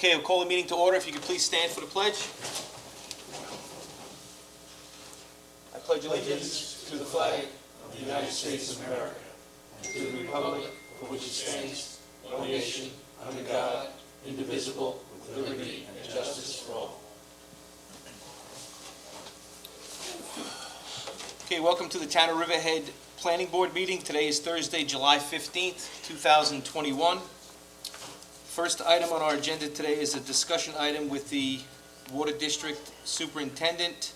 Okay, we'll call the meeting to order. If you could please stand for the pledge. I pledge allegiance To the flag of the United States of America, and to the republic for which it stands, one nation, under God, indivisible, with liberty and justice for all. Okay, welcome to the Town of Riverhead Planning Board meeting. Today is Thursday, July 15th, 2021. First item on our agenda today is a discussion item with the Water District Superintendent.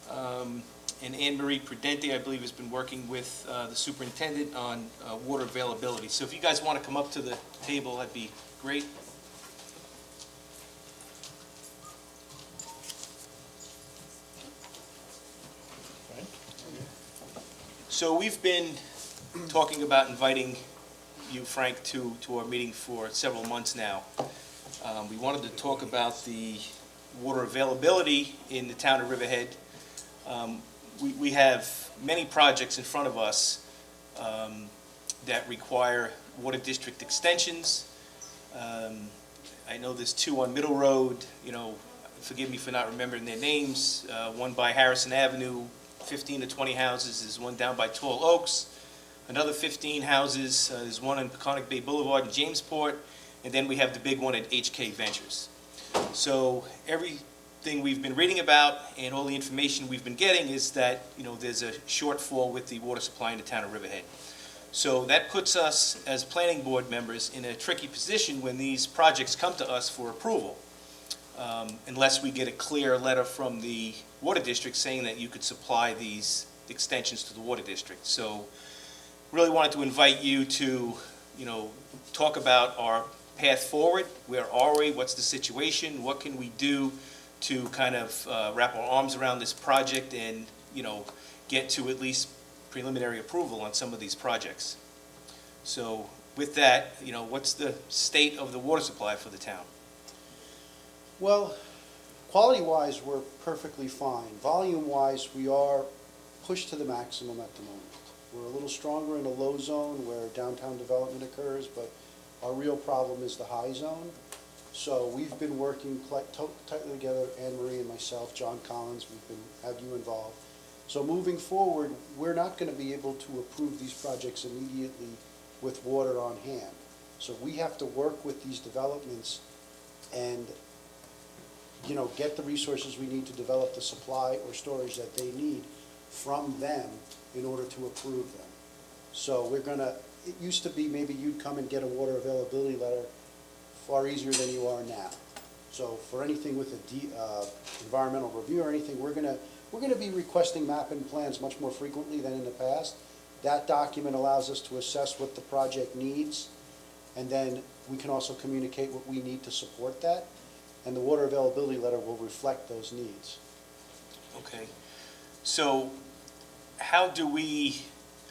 And Anne Marie Prudente, I believe, has been working with the superintendent on water availability. So if you guys want to come up to the table, that'd be great. So we've been talking about inviting you, Frank, to our meeting for several months now. We wanted to talk about the water availability in the town of Riverhead. We have many projects in front of us that require water district extensions. I know there's two on Middle Road, forgive me for not remembering their names. One by Harrison Avenue, 15 to 20 houses. There's one down by Tall Oaks. Another 15 houses. There's one on Peconic Bay Boulevard in Jamesport. And then we have the big one at HK Ventures. So everything we've been reading about and all the information we've been getting is that there's a shortfall with the water supply in the town of Riverhead. So that puts us as planning board members in a tricky position when these projects come to us for approval, unless we get a clear letter from the water district saying that you could supply these extensions to the water district. So really wanted to invite you to talk about our path forward. Where are we? What's the situation? What can we do to kind of wrap our arms around this project and get to at least preliminary approval on some of these projects? So with that, what's the state of the water supply for the town? Well, quality-wise, we're perfectly fine. Volume-wise, we are pushed to the maximum at the moment. We're a little stronger in the low zone where downtown development occurs, but our real problem is the high zone. So we've been working tightly together, Anne Marie and myself, John Collins, have you involved. So moving forward, we're not going to be able to approve these projects immediately with water on hand. So we have to work with these developments and get the resources we need to develop the supply or storage that they need from them in order to approve them. So it used to be maybe you'd come and get a water availability letter far easier than you are now. So for anything with a environmental review or anything, we're gonna be requesting map and plans much more frequently than in the past. That document allows us to assess what the project needs, and then we can also communicate what we need to support that. And the water availability letter will reflect those needs. Okay. So how do we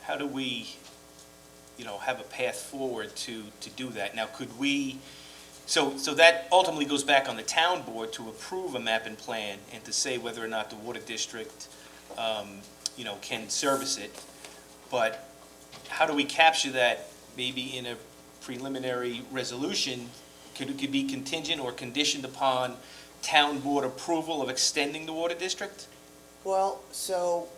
have a path forward to do that? Now, could we, so that ultimately goes back on the town board to approve a map and plan and to say whether or not the water district, can service it. But how do we capture that maybe in a preliminary resolution? Could it be contingent or conditioned upon town board approval of extending the water district? Well, so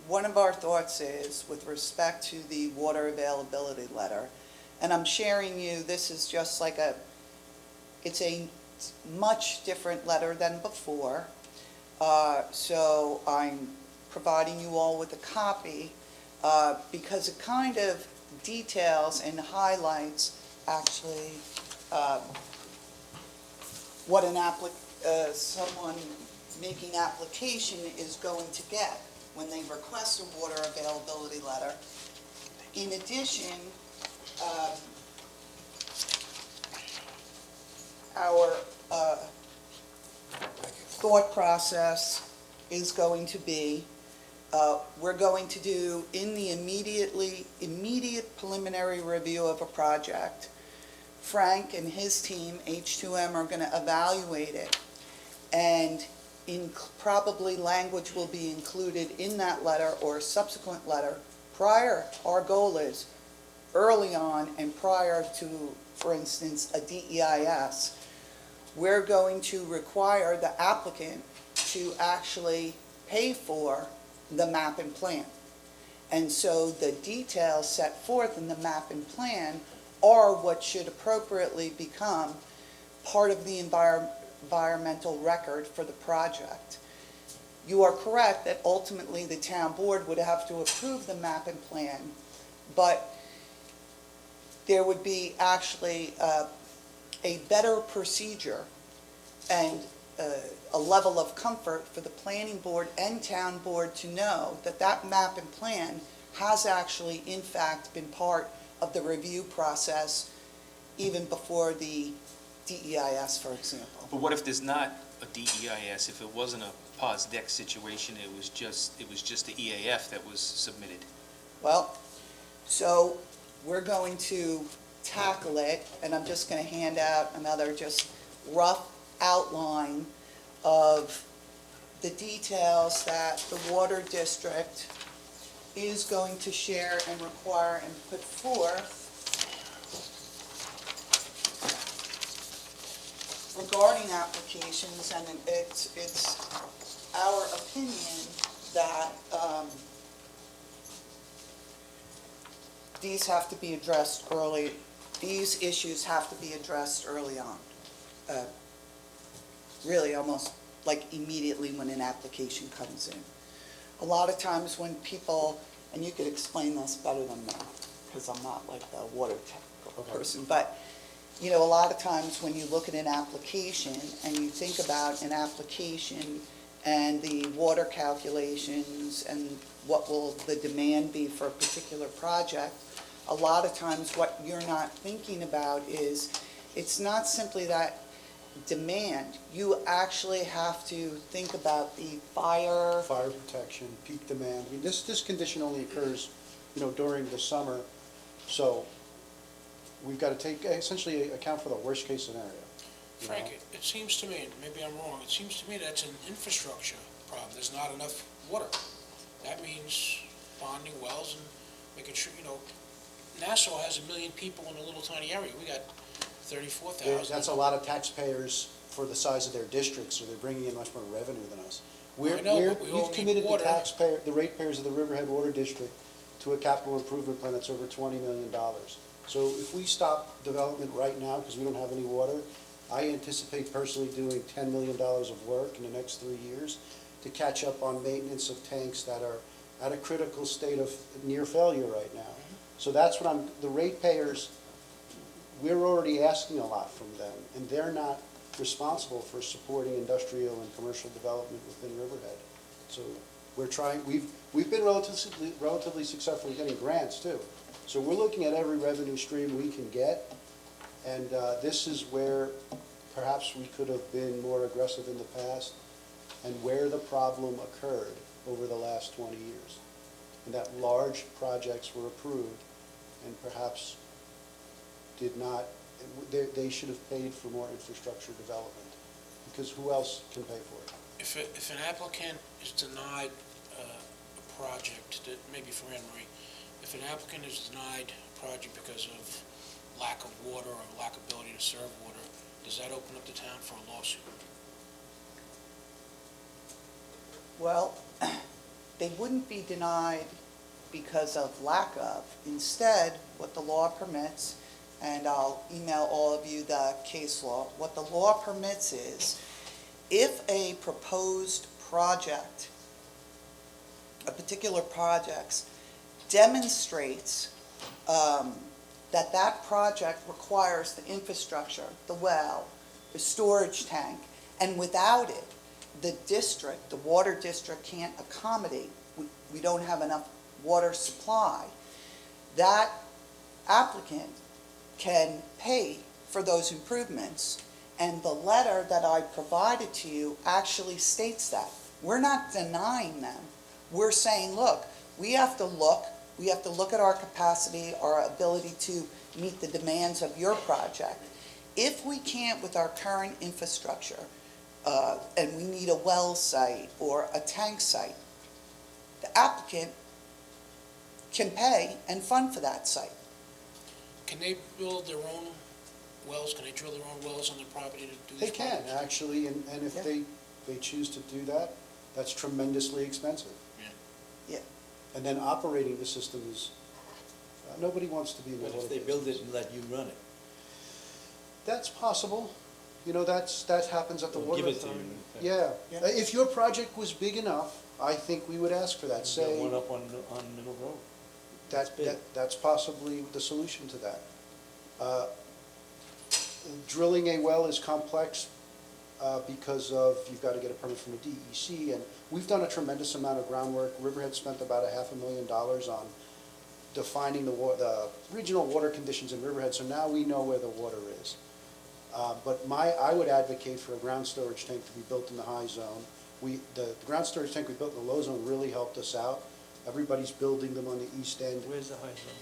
one of our thoughts is with respect to the water availability letter, and I'm sharing you, this is just like it's a much different letter than before. So I'm providing you all with a copy because it kind of details and highlights actually what someone making application is going to get when they request a water availability letter. In addition, our thought process is going to be we're going to do in the immediate preliminary review of a project. Frank and his team, H2M, are going to evaluate it, and probably language will be included in that letter or a subsequent letter prior. Our goal is early on and prior to, for instance, a DEIS, we're going to require the applicant to actually pay for the map and plan. And so the details set forth in the map and plan are what should appropriately become part of the environmental record for the project. You are correct that ultimately the town board would have to approve the map and plan, but there would be actually a better procedure and a level of comfort for the planning board and town board to know that that map and plan has actually, in fact, been part of the review process even before the DEIS, for example. But what if there's not a DEIS, if it wasn't a pause deck situation, it was just the EAF that was submitted? Well, so we're going to tackle it, and I'm just going to hand out another just rough outline of the details that the water district is going to share and require and put forth regarding applications, and it's our opinion that these have to be addressed early, these issues have to be addressed early on. Really almost like immediately when an application comes in. A lot of times when people, and you could explain this better than me, because I'm not like the water technical person, but you know, a lot of times when you look at an application and you think about an application and the water calculations and what will the demand be for a particular project, a lot of times what you're not thinking about is it's not simply that demand. You actually have to think about the fire protection, peak demand. I mean, this condition only occurs, you know, during the summer, so we've got to essentially account for the worst-case scenario. Frank, it seems to me, and maybe I'm wrong, it seems to me that's an infrastructure problem. There's not enough water. That means bonding wells and making sure, you know, Nassau has 1 million people in a little tiny area. We got 34,000. That's a lot of taxpayers for the size of their district, so they're bringing in much more revenue than us. I know, but we all We've need committed water. the ratepayers of the Riverhead Water District to a capital improvement plan that's over $20 million. So if we stop development right now because we don't have any water, I anticipate personally doing $10 million of work in the next 3 years to catch up on maintenance of tanks that are at a critical state of near failure right now. So that's what the ratepayers, we're already asking a lot from them, and they're not responsible for supporting industrial and commercial development within Riverhead. So we're trying, we've been relatively successful in getting grants too. So we're looking at every revenue stream we can get, and this is where perhaps we could have been more aggressive in the past and where the problem occurred over the last 20 years. And that large projects were approved and perhaps did not, they should have paid for more infrastructure development, because who else can pay for it? If an applicant is denied a project, that maybe for Anne Marie, if an applicant is denied a project because of lack of water or lack of ability to serve water, does that open up the town for a lawsuit? Well, they wouldn't be denied because of lack of. Instead, what the law permits, and I'll email all of you the case law, what the law permits is if a proposed project, a particular project, demonstrates that that project requires the infrastructure, the well, the storage tank, and without it, the district, the water district can't accommodate, we don't have enough water supply, that applicant can pay for those improvements. And the letter that I provided to you actually states that. We're not denying them. We're saying, look, we have to look at our capacity, our ability to meet the demands of your project. If we can't with our current infrastructure, and we need a well site or a tank site, the applicant can pay and fund for that site. Can they build their own wells? Can they drill their own wells on their property to do They these can, projects? actually, and if Yeah. they choose to do that, that's tremendously expensive. Yeah. And then operating the system is, nobody wants to be in the But water if they business. build it and let you run it, That's possible. You know, that happens at the They'll water give it to you. authority. Yeah. Yeah. If your project was big enough, I think we would ask for that, got say, one up on Middle Road. big. that's possibly the solution to that. Drilling a well is complex because of, you've got to get a permit from the DEC, and we've done a tremendous amount of groundwork. Riverhead spent about $500,000 on defining the regional water conditions in Riverhead, so now we know where the water is. But I would advocate for a ground storage tank to be built in the high zone. The ground storage tank we built in the low zone really helped us out. Everybody's building them on the east end. Where's the high zone?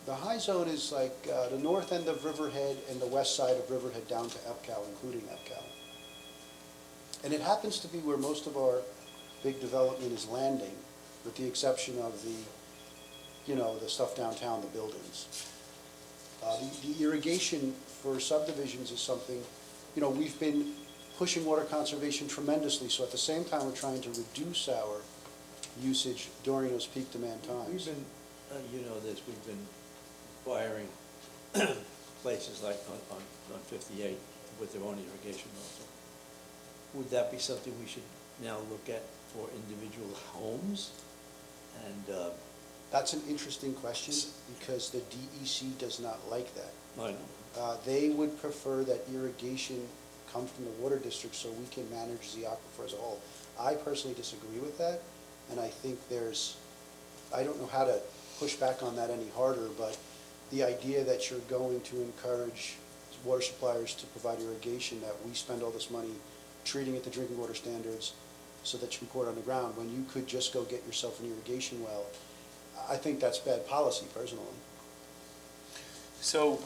The high zone is like the north end of Riverhead and the west side of Riverhead down to Epcal, including Epcal. And it happens to be where most of our big development is landing, with the exception of the stuff downtown, the buildings. The irrigation for subdivisions is something, we've been pushing water conservation tremendously, so at the same time, we're trying to reduce our usage during those peak demand We've times. been, we've been acquiring places like on 58 with their own irrigation also. Would that be something we should now look at for individual homes? And, That's an interesting question, because the DEC does not like that. I know. They would prefer that irrigation come from the water district so we can manage the aquifer as a whole. I personally disagree with that, and I think I don't know how to push back on that any harder, but the idea that you're going to encourage water suppliers to provide irrigation, that we spend all this money treating it to drinking water standards so that you can pour it on the ground, when you could just go get yourself an irrigation well, I think that's bad policy personally. So,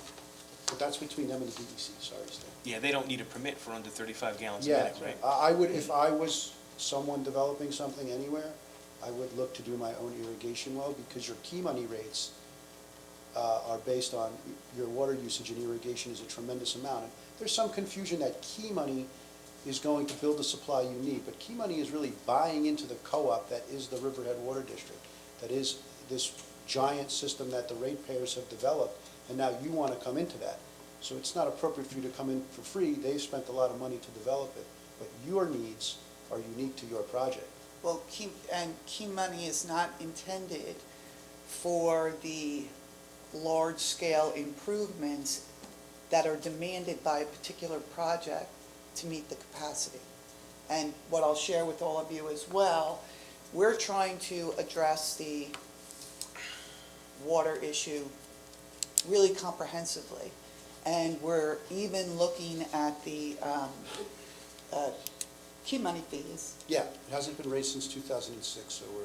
But that's between them and the DEC, sorry, Stan. yeah, they don't need a permit for under 35 gallons a Yeah, minute, right? I would, if I was someone developing something anywhere, I would look to do my own irrigation well, because your key money rates are based on your water usage, and irrigation is a tremendous amount. And there's some confusion that key money is going to build the supply you need, but key money is really buying into the co-op that is the Riverhead Water District, that is this giant system that the ratepayers have developed, and now you want to come into that. So it's not appropriate for you to come in for free. They've spent a lot of money to develop it, but your needs are unique to your project. Well, key money is not intended for the large-scale improvements that are demanded by a particular project to meet the capacity. And what I'll share with all of you as well, we're trying to address the water issue really comprehensively. And we're even looking at the key money fees Yeah, it hasn't been raised since 2006, so we're,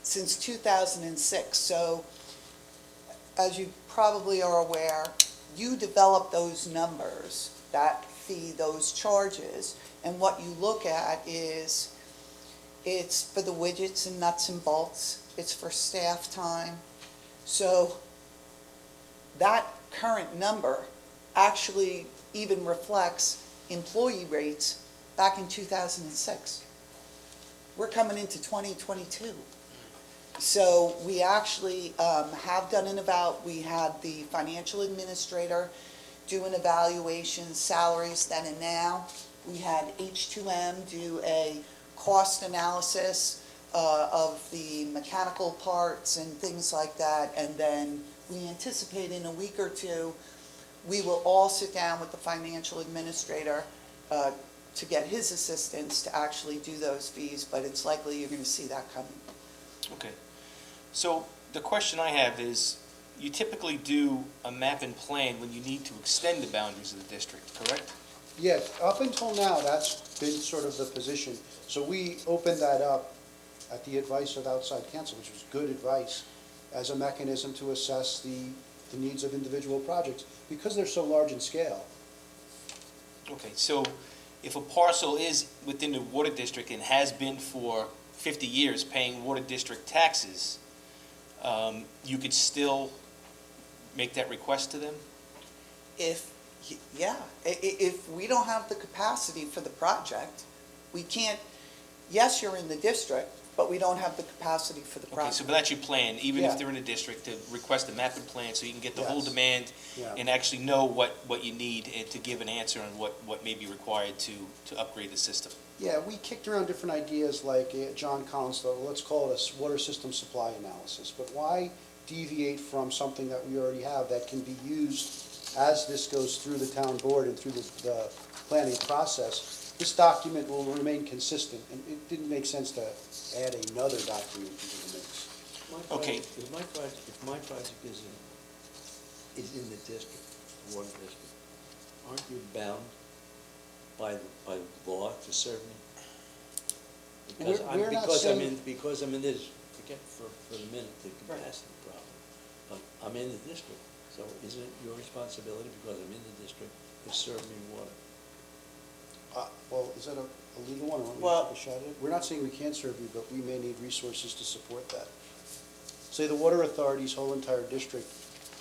since 2006. So, as you probably are aware, you develop those numbers, that fee, those charges, and what you look at is, it's for the widgets and nuts and bolts, it's for staff time. So, that current number actually even reflects employee rates back in 2006. We're coming into 2022. So we actually have done we had the financial administrator do an evaluation, salaries then and now. We had H2M do a cost analysis of the mechanical parts and things like that, and then we anticipate in a week or two, we will all sit down with the financial administrator to get his assistance to actually do those fees, but it's likely you're going to see that coming. Okay. So the question I have is, you typically do a map and plan when you need to extend the boundaries of the district, correct? yeah, up until now, that's been sort of the position. So we opened that up at the advice of outside counsel, which was good advice, as a mechanism to assess the needs of individual projects, because they're so large in scale. Okay, so if a parcel is within the water district and has been for 50 years paying water district taxes, you could still make that request to them? Yeah, if we don't have the capacity for the project, we can't, yes, you're in the district, but we don't have the capacity for the Okay, so project. but that's your plan, even if Yeah. they're in a district, to request a mapping plan so you can get the whole Yes. demand Yeah. and actually know what you need and to give an answer on what may be required to upgrade the system. Yeah, we kicked around different ideas like John Collins, thought, let's call it a water system supply analysis. But why deviate from something that we already have that can be used as this goes through the town board and through the planning process? This document will remain consistent, and it didn't make sense to add another document into the mix. Okay. If my project is in the district, water district, aren't you bound by law to serve me? Because We're not saying- because I'm in this, forget for the minute, the capacity problem. I'm in the district, so isn't it your responsibility, because I'm in the district, to serve me water? Well, is that a legal one, or want me Well- to take a shot at it? We're not saying we can't serve you, but we may need resources to support that. Say the water authority's whole entire district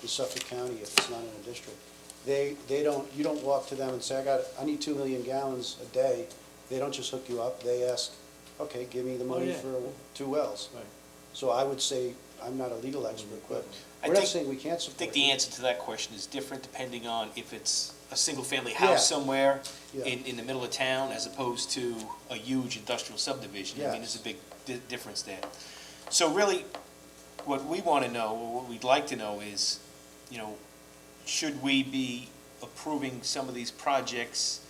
is Suffolk County, if it's not in a district. They don't, you don't walk to them and say, I need 2 million gallons a day. They don't just hook you up, they ask, okay, give me the money yeah. for 2 wells. Right. So I would say, I'm not a legal expert, but I we're not think- saying we can't I support think you. the answer to that question is different depending on if it's a single-family Yeah. house somewhere Yeah. in the middle of town as opposed to a huge industrial subdivision. I mean, Yes. there's a big difference there. So really, what we want to know, or what we'd like to know is, should we be approving some of these projects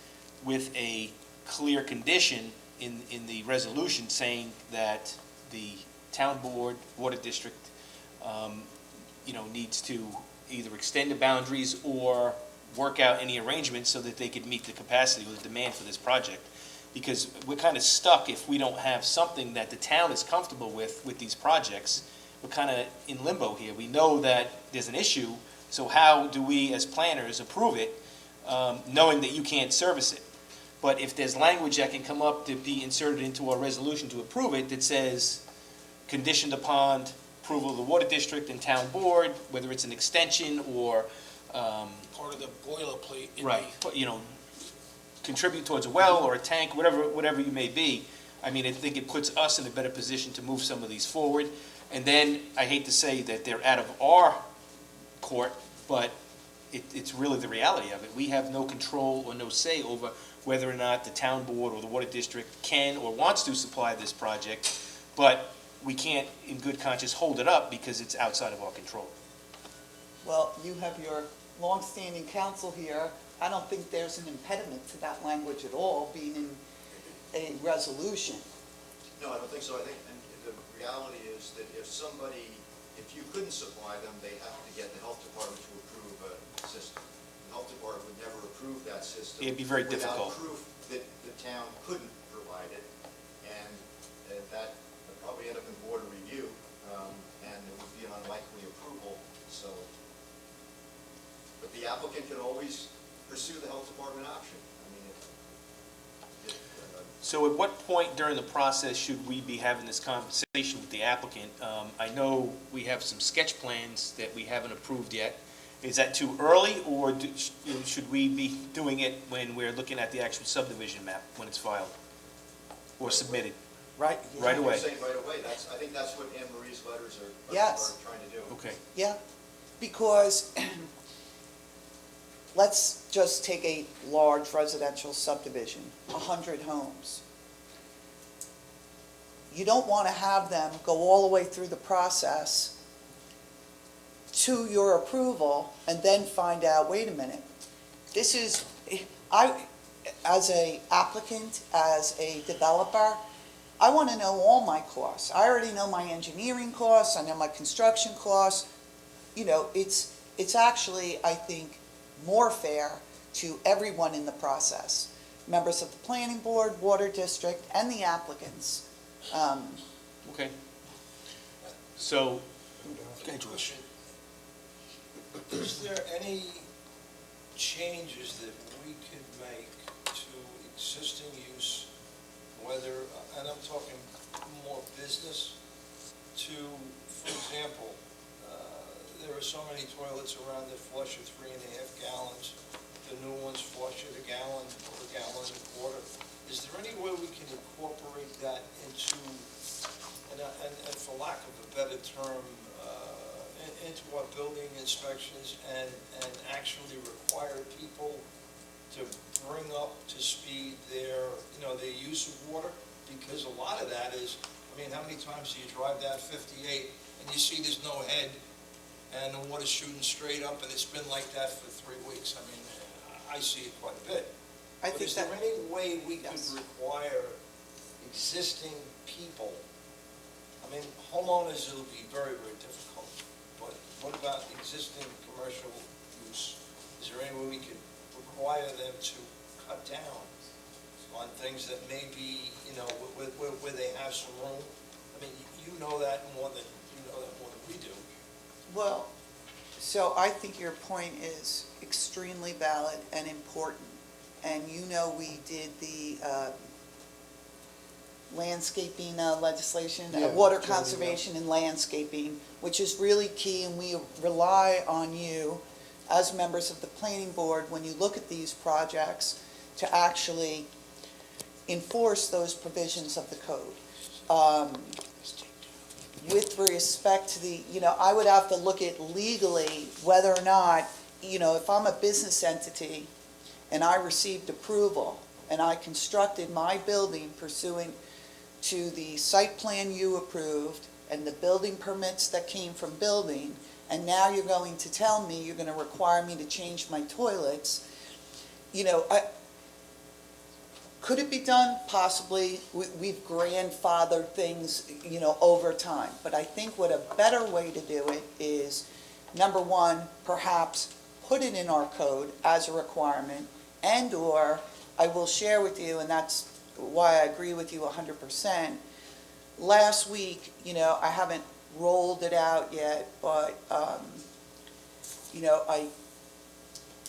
with a clear condition in the resolution saying that the town board, water district, needs to either extend the boundaries or work out any arrangements so that they could meet the capacity or the demand for this project. Because we're kind of stuck if we don't have something that the town is comfortable with these projects. We're kind of in limbo here. We know that there's an issue, so how do we as planners approve it, knowing that you can't service it? But if there's language that can come up to be inserted into our resolution to approve it that says, conditioned upon approval of the water district and town board, whether it's an extension or, Part of the boilerplate in the. right, contribute towards a well or a tank, whatever you may be, I mean, I think it puts us in a better position to move some of these forward. And then, I hate to say that they're out of our court, but it's really the reality of it. We have no control or no say over whether or not the town board or the water district can or wants to supply this project, but we can't, in good conscience, hold it up because it's outside of our control. Well, you have your longstanding counsel here. I don't think there's an impediment to that language at all being in a resolution. No, I don't think so. I think, and the reality is that if you couldn't supply them, they have to get the health department to approve a system. The health department would never approve that system. It'd be very difficult. Without proof that the town couldn't provide it, and that would probably end up in board review, and it would be an unlikely approval, so. But the applicant can always pursue the health department option. I mean, So at what point during the process should we be having this conversation with the applicant? I know we have some sketch plans that we haven't approved yet. Is that too early, or should we be doing it when we're looking at the actual subdivision map, when it's filed or submitted? Right? Right away. You're saying right away, I think that's what Anne Marie's letters are Yes. trying to do. Okay. Yeah, because let's just take a large residential subdivision, 100 homes. You don't want to have them go all the way through the process to your approval and then find out, wait a minute, this is, as a applicant, as a developer, I want to know all my costs. I already know my engineering costs, I know my construction costs. It's actually, I think, more fair to everyone in the process. Members of the planning board, water district, and the applicants. Okay. So, go ahead, George. Question. Is there any changes that we could make to existing use, whether, and I'm talking more business, to, for example, there are so many toilets around that flush at 3.5 gallons. The new ones flush at a gallon or a gallon and a quarter. Is there any way we can incorporate that into, and for lack of a better term, into our building inspections and actually require people to bring up to speed their use of water? Because a lot of that is, I mean, how many times do you drive down 58 and you see there's no head and the water's shooting straight up, and it's been like that for 3 weeks? I mean, I see it quite a bit. I But think is there that, any way we could Yes. require existing people? I mean, homeowners, it'll be very, very difficult, but what about existing commercial use? Is there any way we could require them to cut down on things that may be, where they have some room? I mean, you know that more than we do. well, so I think your point is extremely valid and important. And we did the landscaping legislation, Yeah, water Jody, yeah. conservation and landscaping, which is really key, and we rely on you as members of the planning board, when you look at these projects, to actually enforce those provisions of the code. With respect to I would have to look at legally whether or not, if I'm a business entity and I received approval and I constructed my building pursuant to the site plan you approved and the building permits that came from building, and now you're going to tell me you're going to require me to change my toilets, could it be done? Possibly. We've grandfathered things, over time. But I think what a better way to do it is, number one, perhaps put it in our code as a requirement, and/or I will share with you, and that's why I agree with you 100%. Last week, I haven't rolled it out yet, but, I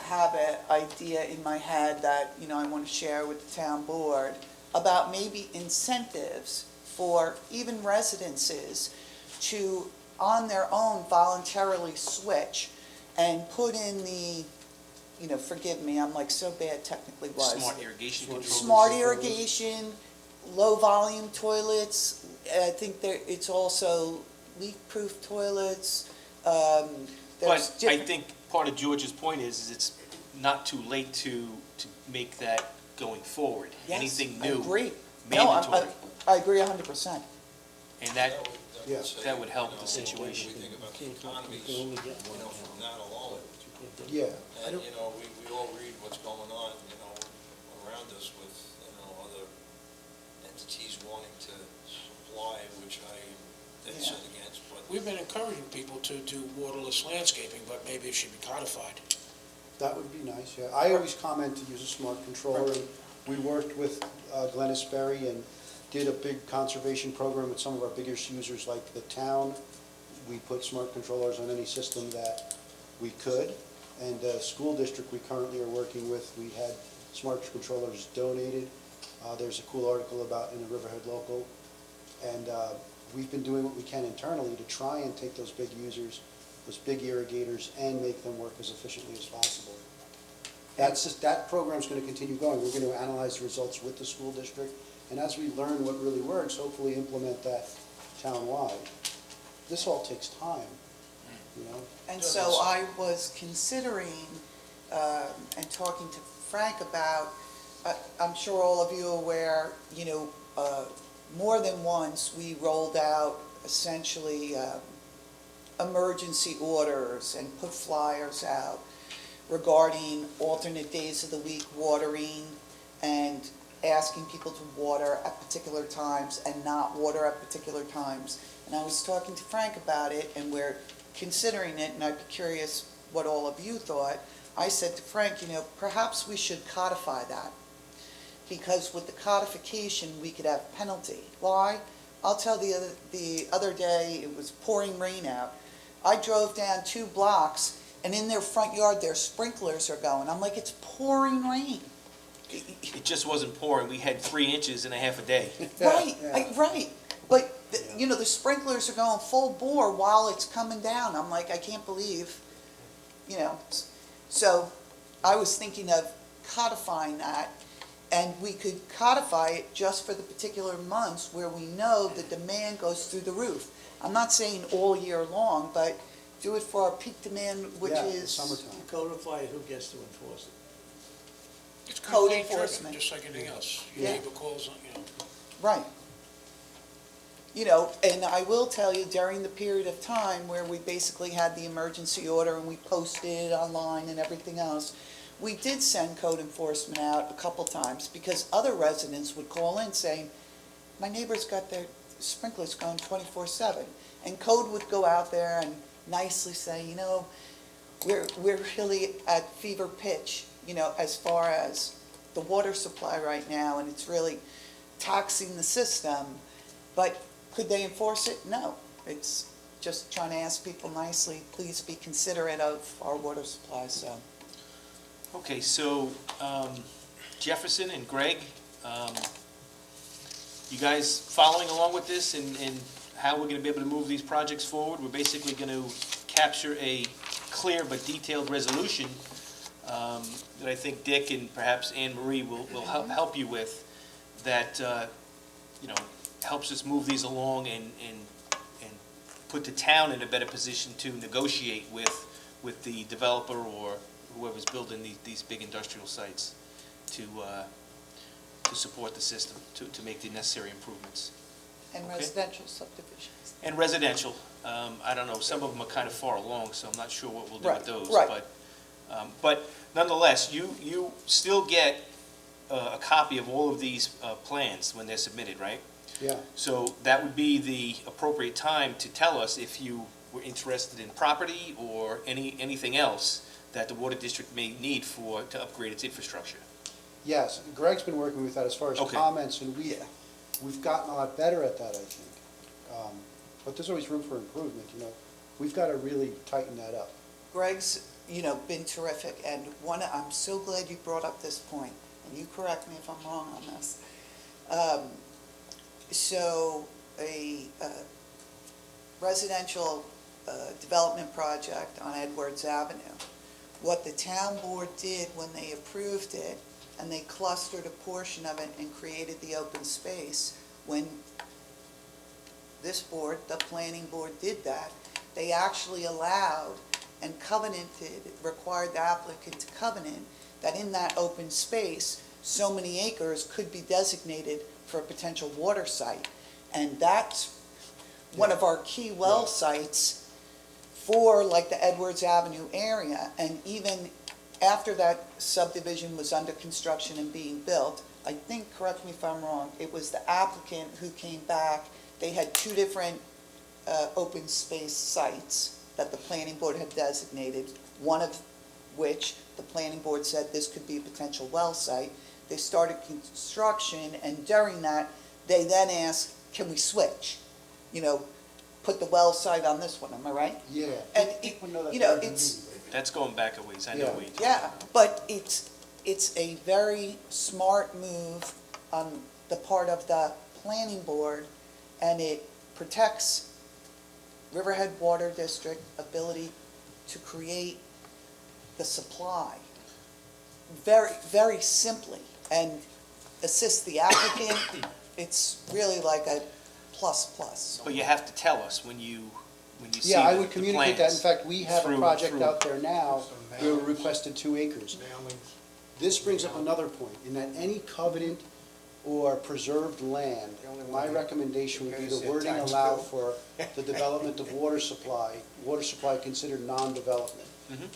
have an idea in my head that, I want to share with the town board about maybe incentives for even residences to, on their own, voluntarily switch and put in the, forgive me, I'm like so bad technically was. Smart irrigation controls. Smart irrigation, low-volume toilets. I think it's also leak-proof toilets. But I think part of George's point is it's not too late to make that going forward. Yes, Anything I new, agree. mandatory. I agree 100%. And that, Yeah. say, that would help the when situation. we think about the You can't economies, only get one. from that alone. Yeah, And, we all read what's going on, around us with, other entities wanting to supply, which I am dead set against, but. We've been encouraging people to do waterless landscaping, but maybe it should be codified. that would be nice, yeah. I always comment to use a smart controller, and we worked with Glennis Berry and did a big conservation program with some of our biggest users like the town. We put smart controllers on any system that we could. And the school district we currently are working with, we had smart controllers donated. There's a cool article about in the Riverhead Local. And we've been doing what we can internally to try and take those big users, those big irrigators, and make them work as efficiently as possible. That program's going to continue going. We're going to analyze the results with the school district, and as we learn what really works, hopefully implement that town-wide. This all takes time, And so I was considering, and talking to Frank about, I'm sure all of you are aware, more than once, we rolled out essentially emergency orders and put flyers out regarding alternate days of the week watering and asking people to water at particular times and not water at particular times. And I was talking to Frank about it, and we're considering it, and I'd be curious what all of you thought. I said to Frank, perhaps we should codify that, because with the codification, we could have penalty. Why? I'll tell the other day, it was pouring rain out. I drove down 2 blocks, and in their front yard, their sprinklers are going. I'm like, it's pouring rain. It just wasn't pouring. We had 3 inches in a half a day. Right, Yeah. right. but, you know, the sprinklers are going full bore while it's coming down. I'm like, I can't believe, you know. So I was thinking of codifying that, and we could codify it just for the particular months where we know the demand goes through the roof. I'm not saying all year long, but do it for our peak demand, which Yeah, the is. summertime. Codify who gets to enforce it. It's Code complaint driven, enforcement. just like anything else. Your Yeah. neighbor calls, you know. Right. You know, and I will tell you, during the period of time where we basically had the emergency order and we posted it online and everything else, we did send code enforcement out a couple times because other residents would call in saying, my neighbor's got their sprinklers going 24/7. And code would go out there and nicely say, you know, we're really at fever pitch, you know, as far as the water supply right now, and it's really taxing the system. But could they enforce it? No. It's just trying to ask people nicely, please be considerate of our water supply, so. Okay, so Jefferson and Greg, you guys following along with this and how we're going to be able to move these projects forward? We're basically going to capture a clear but detailed resolution that I think Dick and perhaps Anne Marie will help you with, that you know, helps us move these along and put the town in a better position to negotiate with the developer or whoever's building these big industrial sites to support the system, to make the necessary improvements. And Okay. residential subdivisions. And residential, I don't know, some of them are kind of far along, so I'm not sure what we'll do Right, with those. right. But nonetheless, you still get a copy of all of these plans when they're submitted, right? Yeah, So that would be the appropriate time to tell us if you were interested in property or anything else that the water district may need to upgrade its infrastructure. yes, Greg's been working with that as far as Okay. comments, and we've gotten a lot better at that, I think. But there's always room for improvement, you know. We've got to really tighten that up. Greg's, you know, been terrific, and I'm so glad you brought up this point, and you correct me if I'm wrong on this. So a residential development project on Edwards Avenue, what the town board did when they approved it, and they clustered a portion of it and created the open space, when this board, the planning board, did that, they actually allowed and covenanted, required the applicant to covenant that in that open space, so many acres could be designated for a potential water site. And that's one of our key well sites for like the Edwards Avenue area. And even after that subdivision was under construction and being built, I think, correct me if I'm wrong, it was the applicant who came back. They had two different open space sites that the planning board had designated, one of which the planning board said this could be a potential well site. They started construction, and during that, they then asked, can we switch? You know, put the well site on this one, am I right? Yeah. And People know that you know, they're it's- moving. That's going back a ways, I know Yeah. we. Yeah, but it's a very smart move on the part of the planning board, and it protects Riverhead Water District ability to create the supply very, very simply, and assist the applicant. It's really like a plus. But you have to tell us when you see Yeah, I the would communicate that. In plans. fact, we have a Through- project through- out there now, where we requested 2 acres. This brings up another point, in that any covenant or preserved land, my recommendation would be the wording allow for the development of water supply considered non-development.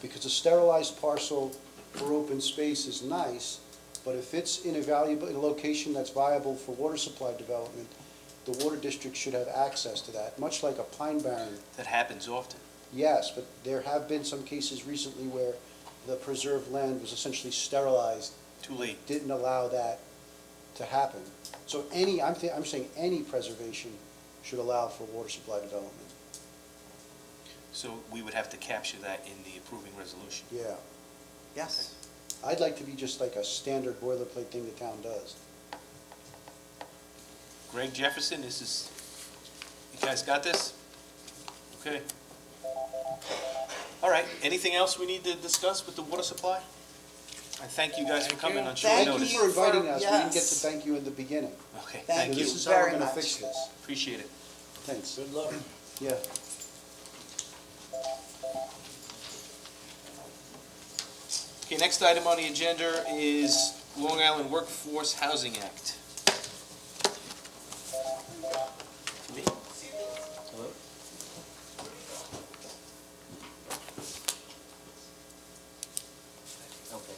Because a sterilized parcel for open space is nice, but if it's in a location that's viable for water supply development, the water district should have access to that, much like a Pine Barren. That happens often. Yes, but there have been some cases recently where the preserved land was essentially sterilized, Too late. didn't allow that to happen. So I'm saying any preservation should allow for water supply development. So we would have to capture that in the approving resolution. Yeah. Yes. I'd like to be just like a standard boilerplate thing the town does. Greg Jefferson, this is You guys got this? Okay. All right, anything else we need to discuss with the water supply? I thank you guys for coming on short Thank notice. Thank you for inviting us. We didn't get to yes. thank you in the beginning. Okay, Thank thank you. you. This is how we're very gonna much. fix this. Appreciate it. Thanks. Good luck. Yeah. Okay, next item on the agenda is Long Island Workforce Housing Act. Me? Hello? Okay.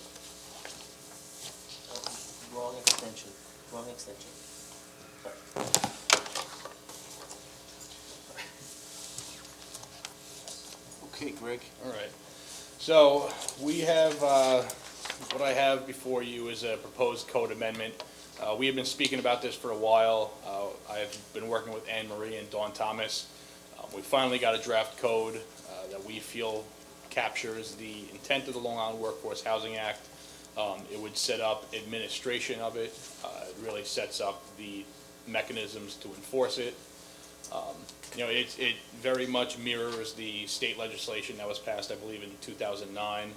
Wrong extension, wrong extension. Okay, Greg. All right. So we have, what I have before you is a proposed code amendment. We have been speaking about this for a while. I have been working with Anne Marie and Dawn Thomas. We finally got a draft code that we feel captures the intent of the Long Island Workforce Housing Act. It would set up administration of it. It really sets up the mechanisms to enforce it. You know, it very much mirrors the state legislation that was passed, I believe, in 2009.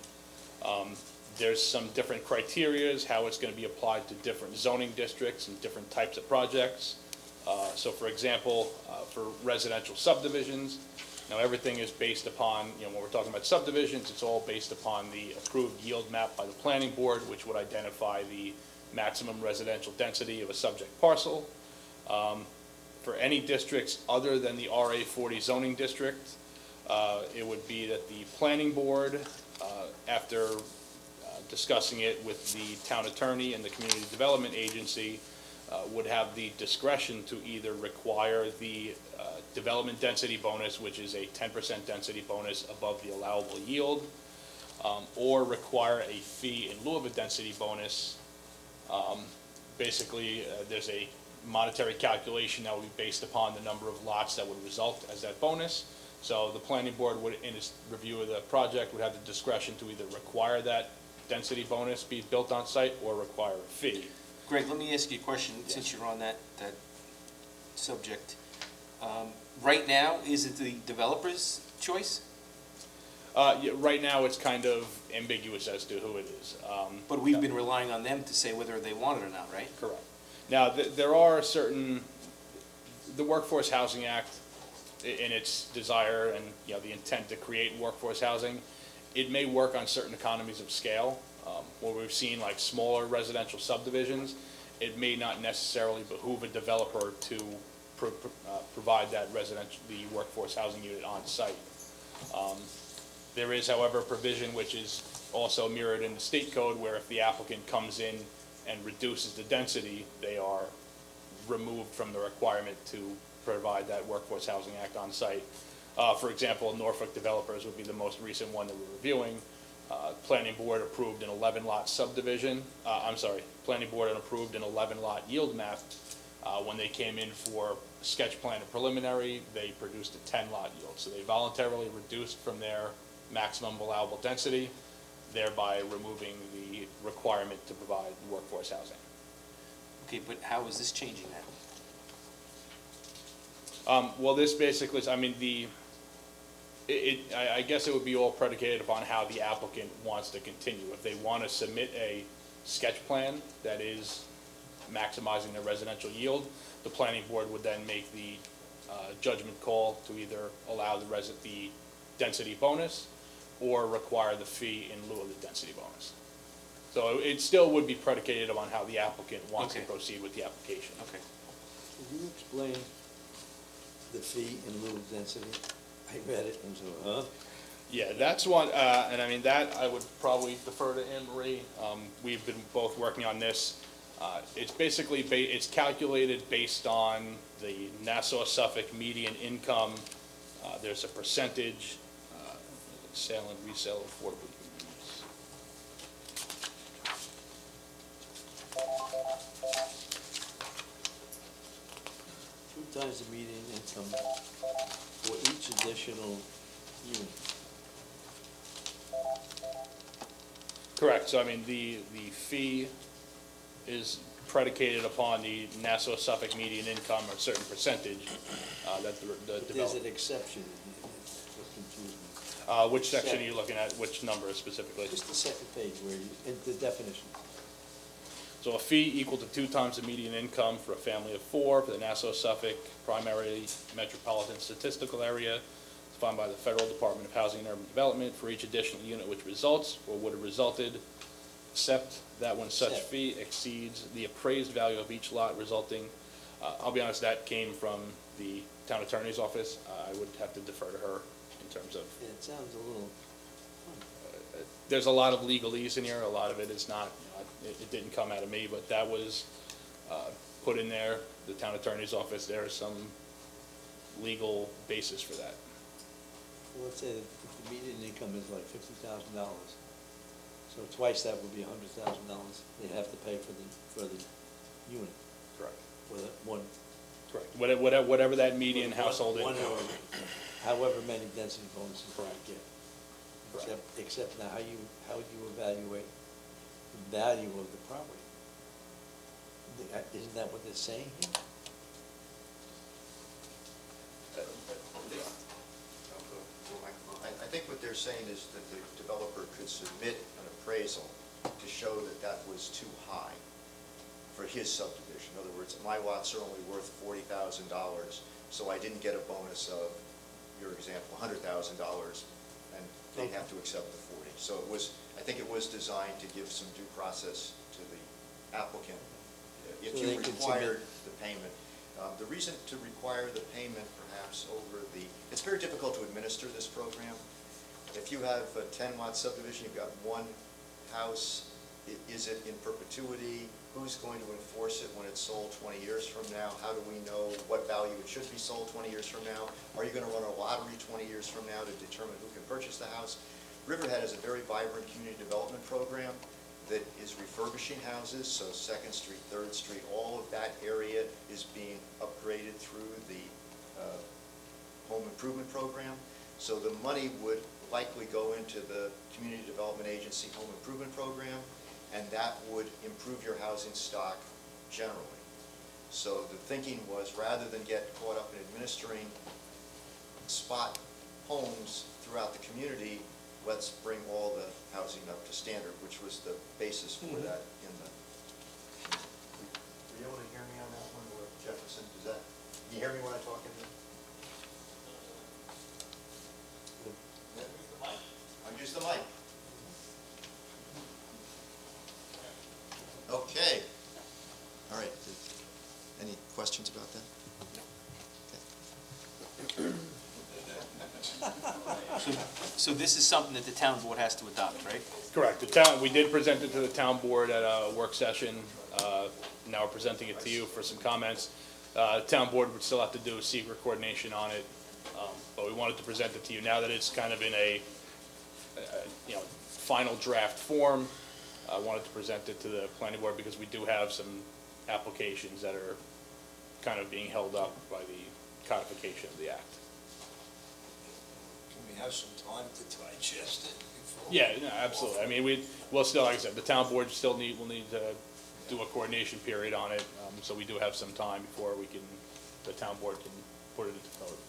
There's some different criterias, how it's going to be applied to different zoning districts and different types of projects. So for example, for residential subdivisions, now everything is based upon, you know, when we're talking about subdivisions, it's all based upon the approved yield map by the planning board, which would identify the maximum residential density of a subject parcel. For any districts other than the RA 40 zoning district, it would be that the planning board, after discussing it with the town attorney and the community development agency, would have the discretion to either require the development density bonus, which is a 10% density bonus above the allowable yield, or require a fee in lieu of a density bonus. Basically, there's a monetary calculation that would be based upon the number of lots that would result as that bonus. So the planning board would, in its review of the project, would have the discretion to either require that density bonus be built on site or require a fee. Greg, let me ask you a question, since you're on that subject. Right now, is it the developer's choice? Yeah, right now, it's kind of ambiguous as to who it is. But we've been relying on them to say whether they want it or not, right? Correct. Now, there are certain, the Workforce Housing Act, in its desire and, you know, the intent to create workforce housing, it may work on certain economies of scale. Where we've seen like smaller residential subdivisions, it may not necessarily behoove a developer to provide that the workforce housing unit on site. There is, however, a provision which is also mirrored in the state code where if the applicant comes in and reduces the density, they are removed from the requirement to provide that Workforce Housing Act on site. For example, Norfolk Developers would be the most recent one that we're reviewing. Planning board approved an 11-lot subdivision. Planning board approved an 11-lot yield map. When they came in for sketch plan and preliminary, they produced a 10-lot yield. So they voluntarily reduced from their maximum allowable density, thereby removing the requirement to provide workforce housing. Okay, but how is this changing that? Well, this basically, I mean, I guess it would be all predicated upon how the applicant wants to continue. If they want to submit a sketch plan that is maximizing their residential yield, the planning board would then make the judgment call to either allow the density bonus or require the fee in lieu of the density bonus. So it still would be predicated upon how the applicant wants to Okay. proceed with the application. Okay. Can you explain the fee in lieu of density? I read it and so, huh? Yeah, that's one, and I mean, that I would probably defer to Anne Marie. We've been both working on this. It's basically, it's calculated based on the Nassau-Suffolk median income. There's a percentage, sale and resale of affordable units. Two times the median income for each additional unit. Correct, so I mean, the fee is predicated upon the Nassau Suffolk median income or a certain percentage that the There's developer. an exception, that's what confused me. Which section are you looking at, which number specifically? Just the second page where you, in the definition. So a fee equal to 2 times the median income for a family of 4 for the Nassau Suffolk primary metropolitan statistical area is defined by the Federal Department of Housing and Urban Development for each additional unit which results or would have resulted, except that when such Except. fee exceeds the appraised value of each lot resulting. I'll be honest, that came from the town attorney's office. I would have to defer to her in terms of, It sounds a little, there's a lot of legalese in here, a lot of it is not, it didn't come out of me, but that was put in there, the town attorney's office, there is some legal basis for that. well, let's say that if the median income is like $50,000, so twice that would be $100,000 they have to pay for the unit, Correct. with one. Correct. Whatever that median household One income. or however many density bonuses you Correct. get. Correct. Except now how you evaluate the value of the property. Isn't that what they're saying here? I think what they're saying is that the developer could submit an appraisal to show that that was too high for his subdivision. In other words, my lots are only worth $40,000, so I didn't get a bonus of, your example, $100,000, and they'd have to accept the 40. So it was, I think it was designed to give some due process to the applicant if So you they could required the payment. The reason to require the payment perhaps over the, it's very difficult to administer this program. If you have a 10-lot subdivision, you've got one house, is it in perpetuity? Who's going to enforce it when it's sold 20 years from now? How do we know what value it should be sold 20 years from now? Are you going to run a lottery 20 years from now to determine who can purchase the house? Riverhead has a very vibrant community development program that is refurbishing houses, so 2nd Street, 3rd Street, all of that area is being upgraded through the home improvement program. So the money would likely go into the Community Development Agency Home Improvement Program, and that would improve your housing stock generally. So the thinking was, rather than get caught up in administering spot homes throughout the community, let's bring all the housing up to standard, which was the basis for that in the. Were you able to hear me on that one, or Jefferson, can you hear me when I talk in there? Use the mic. Okay. All right. Any questions about that? So this is something that the town board has to adopt, right? Correct. The town, we did present it to the town board at a work session. Now we're presenting it to you for some comments. Town board would still have to do a secret coordination on it, but we wanted to present it to you now that it's kind of in a final draft form. I wanted to present it to the planning board because we do have some applications that are kind of being held up by the codification of the act. Can we have some time to digest it before? Yeah, no, absolutely. I mean, we'll still, like I said, the town board will need to do a coordination period on it, so we do have some time before the town board can put it into code.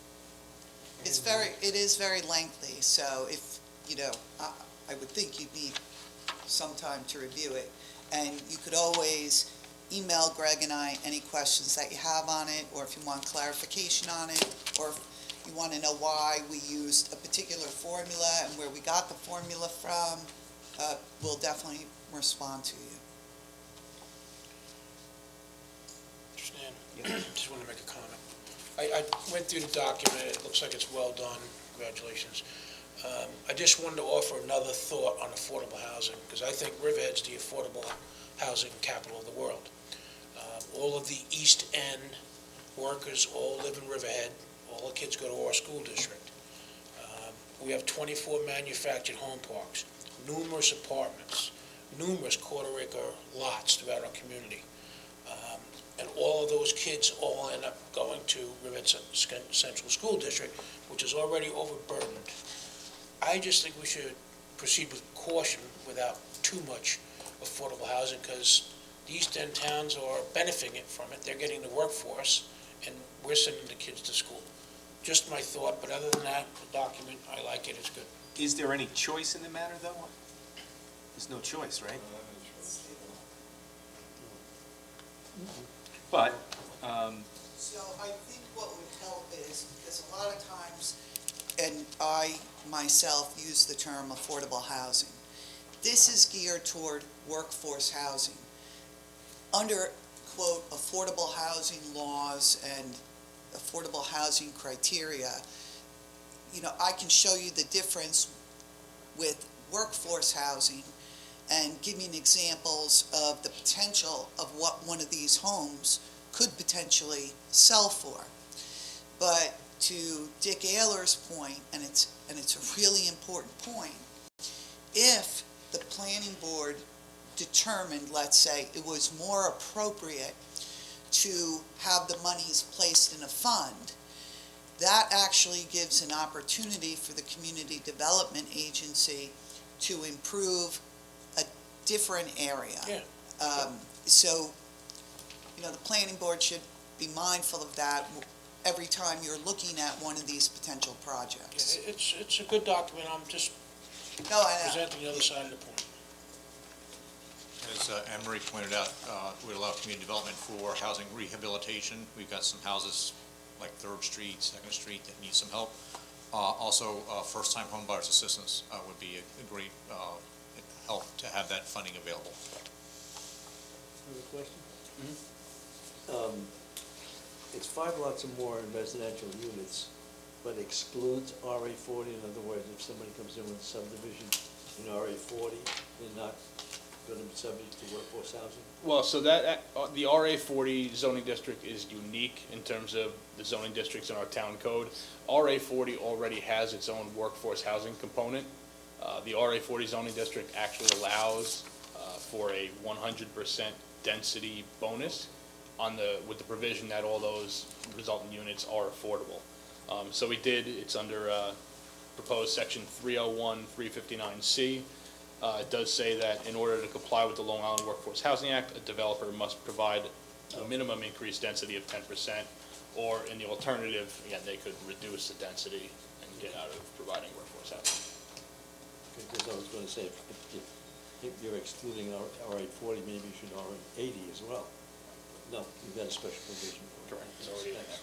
It is very lengthy, so if, I would think you'd need some time to review it. And you could always email Greg and I any questions that you have on it, or if you want clarification on it, or if you want to know why we used a particular formula and where we got the formula from, we'll definitely respond to you. Stan, just want to make a comment. I went through the document, it looks like it's well done, congratulations. I just wanted to offer another thought on affordable housing, because I think Riverhead's the affordable housing capital of the world. All of the East End workers all live in Riverhead, all the kids go to our school district. We have 24 manufactured home parks, numerous apartments, numerous quarter-acre lots throughout our community. And all of those kids all end up going to Riverhead Central School District, which is already overburdened. I just think we should proceed with caution without too much affordable housing, because the East End towns are benefiting from it. They're getting the workforce, and we're sending the kids to school. Just my thought, but other than that, the document, I like it, it's good. Is there any choice in the matter, though? There's no choice, right? But, So I think what would help is, because a lot of times, and I myself use the term affordable housing, this is geared toward workforce housing. Under, quote, affordable housing laws and affordable housing criteria, I can show you the difference with workforce housing and give you examples of the potential of what one of these homes could potentially sell for. But to Dick Ayler's point, and it's a really important point, if the planning board determined, let's say, it was more appropriate to have the monies placed in a fund, that actually gives an opportunity for the Community Development Agency to improve a different area. Yeah. So, the planning board should be mindful of that every time you're looking at one of these potential projects. It's a good document, I'm just No, I know. presenting the other side of the point. As Anne Marie pointed out, we allow community development for housing rehabilitation. We've got some houses like 3rd Street, 2nd Street that need some help. Also, first-time home buyers assistance would be a great help to have that funding available. Another question? It's 5 lots or more in residential units, but excludes RA 40. In other words, if somebody comes in with a subdivision in RA 40, they're not going to be subject to workforce housing? Well, so that, the RA 40 zoning district is unique in terms of the zoning districts in our town code. RA 40 already has its own workforce housing component. The RA 40 zoning district actually allows for a 100% density bonus with the provision that all those resultant units are affordable. So it's under proposed section 301, 359C. It does say that in order to comply with the Long Island Workforce Housing Act, a developer must provide a minimum increased density of 10%, or in the alternative, again, they could reduce the density and get out of providing workforce housing. Because I was going to say, if you're excluding RA 40, maybe you should RA 80 as well. No, you've got a special provision for it. Correct. It's already in there.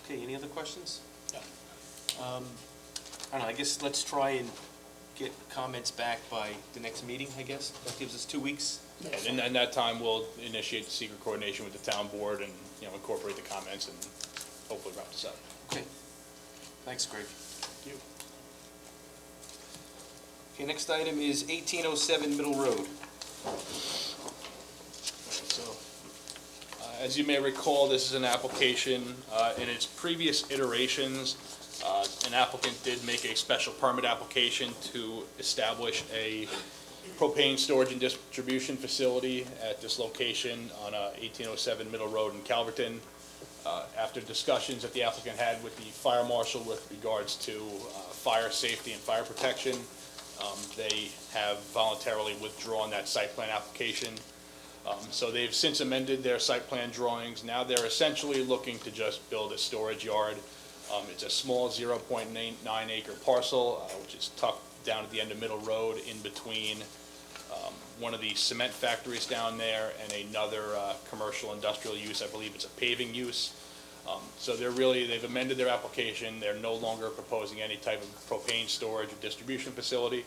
okay, any other questions? No. I don't know, I guess let's try and get comments back by the next meeting, I guess. That gives us 2 weeks. And in that time, we'll initiate the secret coordination with the town board and, incorporate the comments and hopefully wrap this up. Okay. Thanks, Greg. Thank you. Okay, next item is 1807 Middle Road. So, as you may recall, this is an application, in its previous iterations, an applicant did make a special permit application to establish a propane storage and distribution facility at this location on 1807 Middle Road in Calverton. After discussions that the applicant had with the fire marshal with regards to fire safety and fire protection, they have voluntarily withdrawn that site plan application. So they've since amended their site plan drawings. Now they're essentially looking to just build a storage yard. It's a small 0.9 acre parcel, which is tucked down at the end of Middle Road in between one of the cement factories down there and another commercial industrial use. I believe it's a paving use. So they've amended their application. They're no longer proposing any type of propane storage or distribution facility.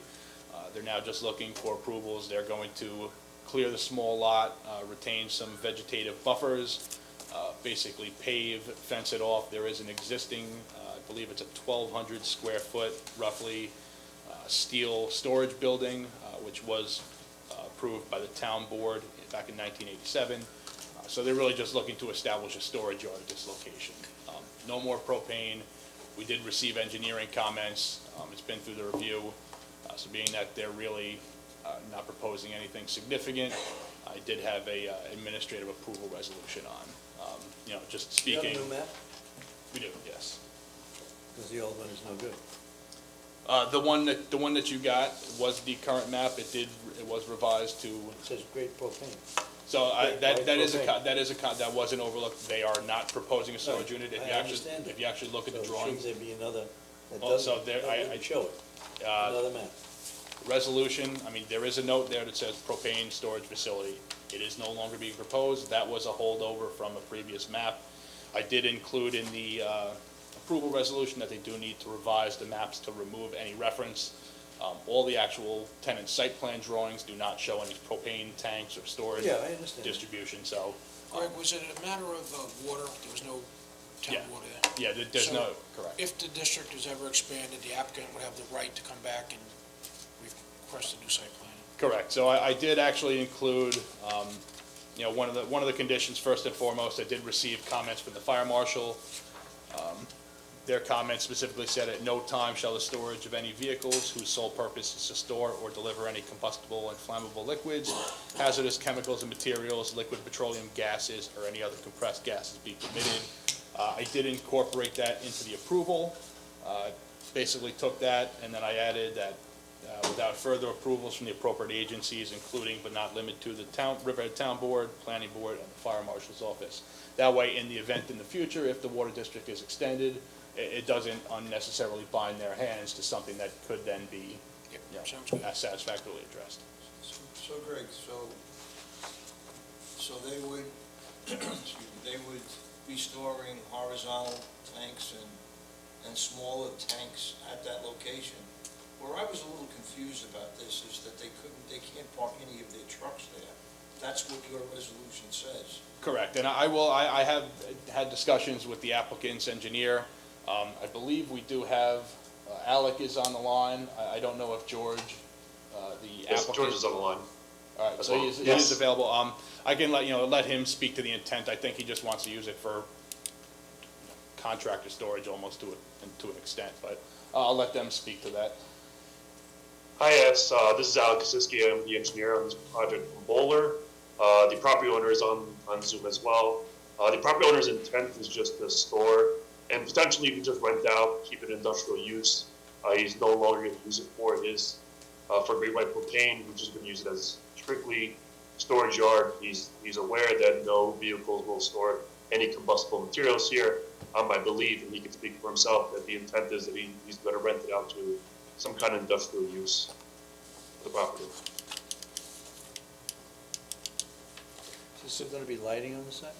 They're now just looking for approvals. They're going to clear the small lot, retain some vegetative buffers, basically pave, fence it off. There is an existing, I believe it's a 1,200 square foot, roughly, steel storage building, which was approved by the town board back in 1987. So they're really just looking to establish a storage yard at this location. No more propane. We did receive engineering comments. It's been through the review. So being that they're really not proposing anything significant, I did have a administrative approval resolution on. Just speaking. You have a new map? We do, yes. Because the old one is no good. The one that you got was the current map. It was revised to, It says great propane. so Right, that wasn't overlooked. They are not proposing a storage Right, unit. If I you actually, understand that. if you actually look at the So drawings, should there be another, that Also, doesn't, there- that I- wouldn't show it, uh, another map? resolution, I mean, there is a note there that says propane storage facility. It is no longer being proposed. That was a holdover from a previous map. I did include in the approval resolution that they do need to revise the maps to remove any reference. All the actual tenant site plan drawings do not show any propane tanks or storage Yeah, I understand. distribution, so, Greg, was it a matter of water? There was no town Yeah. water there? yeah, there's So, no, correct. If the district is ever expanded, the applicant would have the right to come back and request a new site plan. Correct. So I did actually include, one of the conditions, first and foremost, I did receive comments from the fire marshal. Their comments specifically said, "At no time shall the storage of any vehicles whose sole purpose is to store or deliver any combustible and flammable liquids, hazardous chemicals and materials, liquid petroleum gases, or any other compressed gases be permitted." I did incorporate that into the approval. Basically took that, and then I added that without further approvals from the appropriate agencies, including but not limited to the Riverhead Town Board, Planning Board, and the Fire Marshal's Office. That way, in the event in the future, if the water district is extended, it doesn't unnecessarily bind their hands to something that could then be, Sounds good. satisfactorily addressed. So Greg, so they would, excuse me, they would be storing horizontal tanks and smaller tanks at that location. Where I was a little confused about this is that they can't park any of their trucks there. That's what your resolution says. Correct, and I have had discussions with the applicant's engineer. I believe we do have, Alec is on the line. I don't know if George, the applicant. Yes, George is on the line. All right, as so well. he is Yes. available. I can let him speak to the intent. I think he just wants to use it for contractor storage almost to an extent, but I'll let them speak to that. Hi, yes, this is Alec Kosiski. I'm the engineer on this project from Bowler. The property owner is on Zoom as well. The property owner's intent is just to store and potentially even just rent out, keep it industrial use. He's no longer going to use it for for Great White Propane, which is going to use it as strictly storage yard. He's aware that no vehicles will store any combustible materials here. I believe, and he can speak for himself, that the intent is that he's going to rent it out to some kind of industrial use of the property. Is there going to be lighting on the site?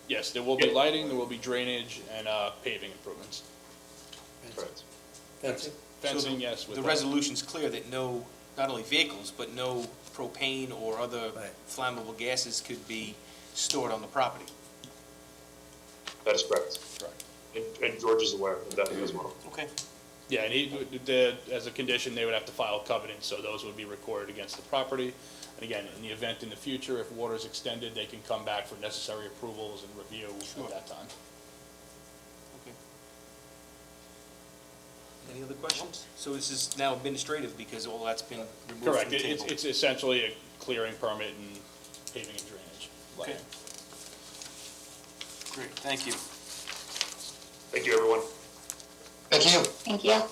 Yes, there will be Yeah. lighting, there will be drainage, and paving improvements. Correct. Fencing? Fencing, yes. with The resolution's clear that no, not only vehicles, but no propane or other Right. flammable gases could be stored on the property. That is correct. Correct. And George is aware of that as well. Okay. Yeah, and as a condition, they would have to file covenants, so those would be recorded against the property. And again, in the event in the future, if water is extended, they can come back for necessary approvals and review Sure. at that time. Okay. Any other questions? So this is now administrative because all that's been removed from Correct, the table? it's essentially a clearing permit and paving and drainage. Okay. Great, thank you. Thank you, everyone. Thank you. Thank you.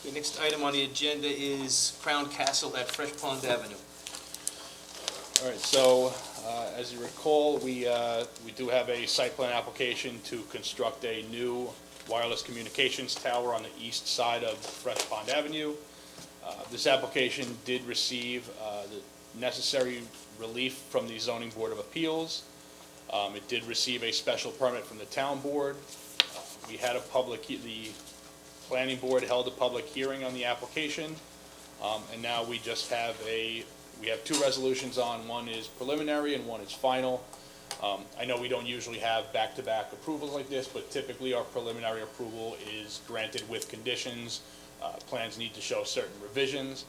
The next item on the agenda is Crown Castle at Fresh Pond Avenue. All right, so, as you recall, we do have a site plan application to construct a new wireless communications tower on the east side of Fresh Pond Avenue. This application did receive the necessary relief from the Zoning Board of Appeals. It did receive a special permit from the town board. We had the planning board held a public hearing on the application, and now we just have we have two resolutions on. One is preliminary and one is final. I know we don't usually have back-to-back approvals like this, but typically our preliminary approval is granted with conditions. Plans need to show certain revisions.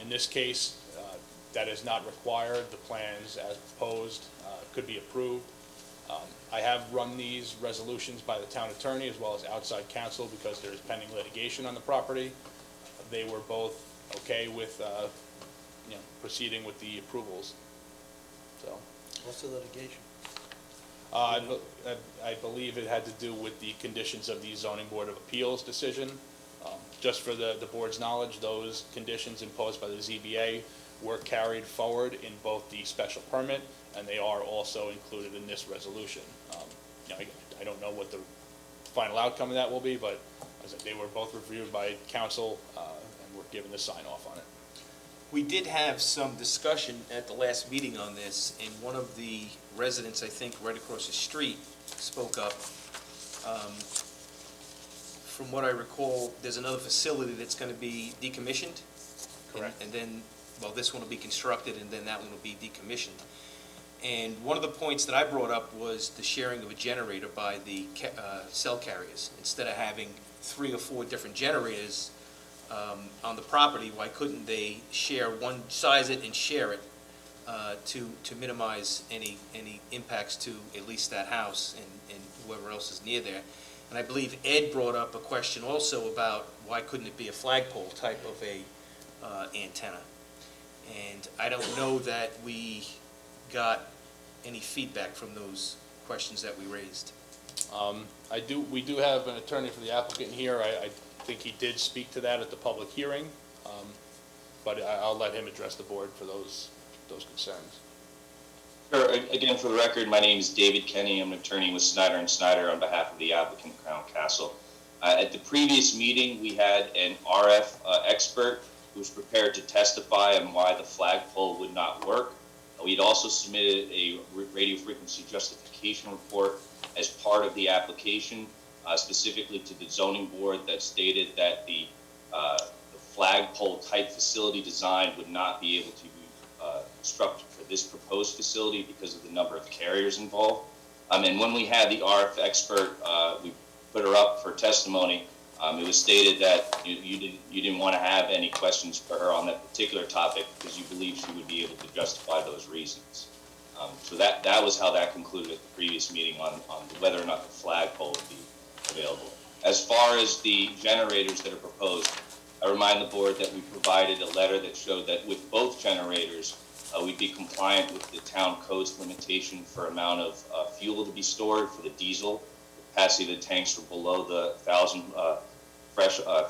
In this case, that is not required. The plans as proposed could be approved. I have run these resolutions by the town attorney as well as outside counsel because there is pending litigation on the property. They were both okay with, proceeding with the approvals. So, What's the litigation? I believe it had to do with the conditions of the zoning board of appeals decision. Just for the board's knowledge, those conditions imposed by the ZBA were carried forward in both the special permit, and they are also included in this resolution. I don't know what the final outcome of that will be, but as I said, they were both reviewed by council, and were given the sign off on it. We did have some discussion at the last meeting on this, and one of the residents, I think, right across the street, spoke up. From what I recall, there's another facility that's going to be decommissioned. Correct. And then, well, this one will be constructed, and then that one will be decommissioned. And one of the points that I brought up was the sharing of a generator by the cell carriers. Instead of having 3 or 4 different generators on the property, why couldn't they share one, size it and share it to minimize any impacts to at least that house and whoever else is near there? And I believe Ed brought up a question also about why couldn't it be a flagpole type of a antenna? And I don't know that we got any feedback from those questions that we raised. We do have an attorney for the applicant here. I think he did speak to that at the public hearing, but I'll let him address the board for those concerns. Sure. Again, for the record, my name is David Kenny. I'm an attorney with Snyder & Snyder on behalf of the applicant, Crown Castle. At the previous meeting, we had an RF expert who was prepared to testify on why the flagpole would not work. We'd also submitted a radio frequency justification report as part of the application, specifically to the zoning board, that stated that the flagpole type facility design would not be able to be constructed for this proposed facility because of the number of carriers involved. And when we had the RF expert, we put her up for testimony. It was stated that you didn't want to have any questions for her on that particular topic because you believed she would be able to justify those reasons. So that was how that concluded at the previous meeting on whether or not the flagpole would be available. As far as the generators that are proposed, I remind the board that we provided a letter that showed that with both generators, we'd be compliant with the town code's limitation for amount of fuel to be stored for the diesel. The capacity of the tanks were below the 1,000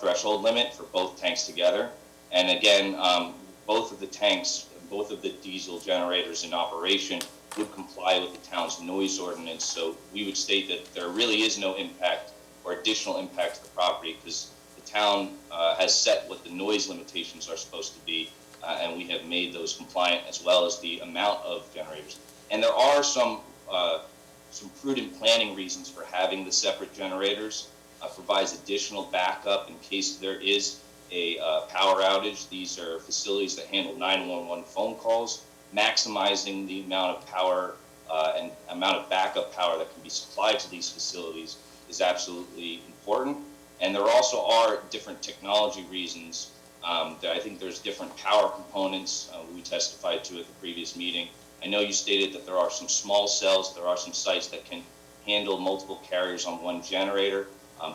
threshold limit for both tanks together. And again, both of the tanks, both of the diesel generators in operation would comply with the town's noise ordinance. So we would state that there really is no impact or additional impact to the property because the town has set what the noise limitations are supposed to be, and we have made those compliant, as well as the amount of generators. And there are some prudent planning reasons for having the separate generators. Provides additional backup in case there is a power outage. These are facilities that handle 911 phone calls. Maximizing the amount of power and amount of backup power that can be supplied to these facilities is absolutely important. And there also are different technology reasons that I think there's different power components we testified to at the previous meeting. I know you stated that there are some small cells, there are some sites that can handle multiple carriers on one generator,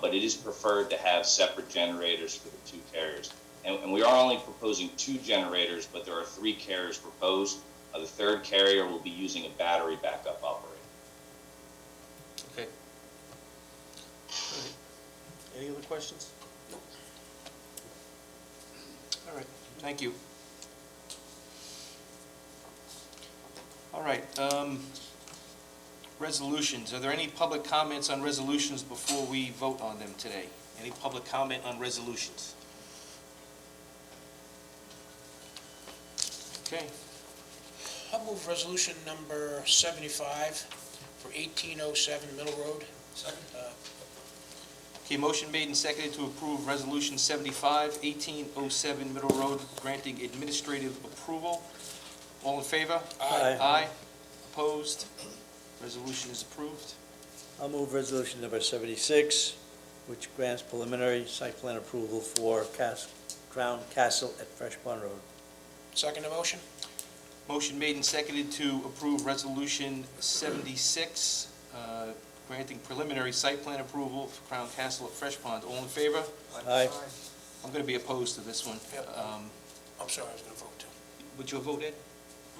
but it is preferred to have separate generators for the 2 carriers. And we are only proposing 2 generators, but there are 3 carriers proposed. The 3rd carrier will be using a battery backup operator. Okay. All right. Any other questions? Nope. All right, thank you. All right, resolutions. Are there any public comments on resolutions before we vote on them today? Any public comment on resolutions? Okay. I'll move resolution number 75 for 1807 Middle Road. Second. Okay, motion made and seconded to approve Resolution 75, 1807 Middle Road, granting administrative approval. All in favor? Aye. Aye. Opposed? Resolution is approved. I'll move resolution number 76, which grants preliminary site plan approval for Crown Castle at Fresh Pond Road. Second the motion? Motion made and seconded to approve Resolution 76, granting preliminary site plan approval for Crown Castle at Fresh Pond. All in favor? Aye. I'm going to be opposed to this one. Yep. I'm sorry, I was going to vote too. Would you vote, Ed?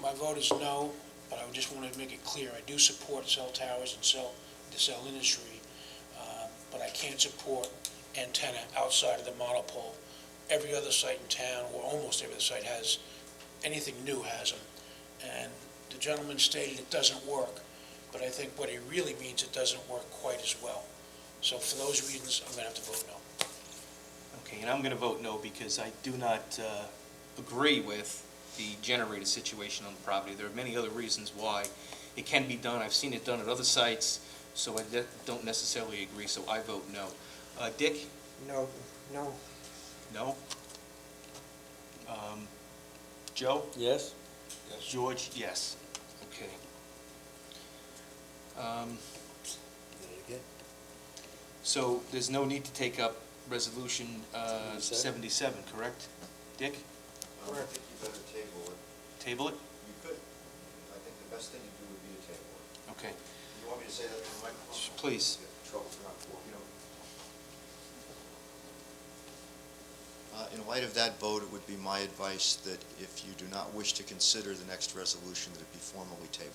My vote is no. but I just wanted to make it clear, I do support cell towers and the cell industry, but I can't support antenna outside of the monopole. Every other site in town, or almost every other site anything new has them. And the gentleman stated it doesn't work, but I think what he really means, it doesn't work quite as well. So for those reasons, I'm gonna have to vote no. Okay, and I'm going to vote no because I do not agree with the generator situation on the property. There are many other reasons why it can be done. I've seen it done at other sites, so I don't necessarily agree, so I vote no. Dick? No, no. No? Joe? Yes? George? Yes. Okay. So there's no need to take up Resolution 77, correct? Dick? I think you better table it. Table it? You could. I think the best thing to do would be to table it. Okay. You want me to say that to the microphone? Please. Trouble for not, in light of that vote, it would be my advice that if you do not wish to consider the next resolution, that it be formally tabled.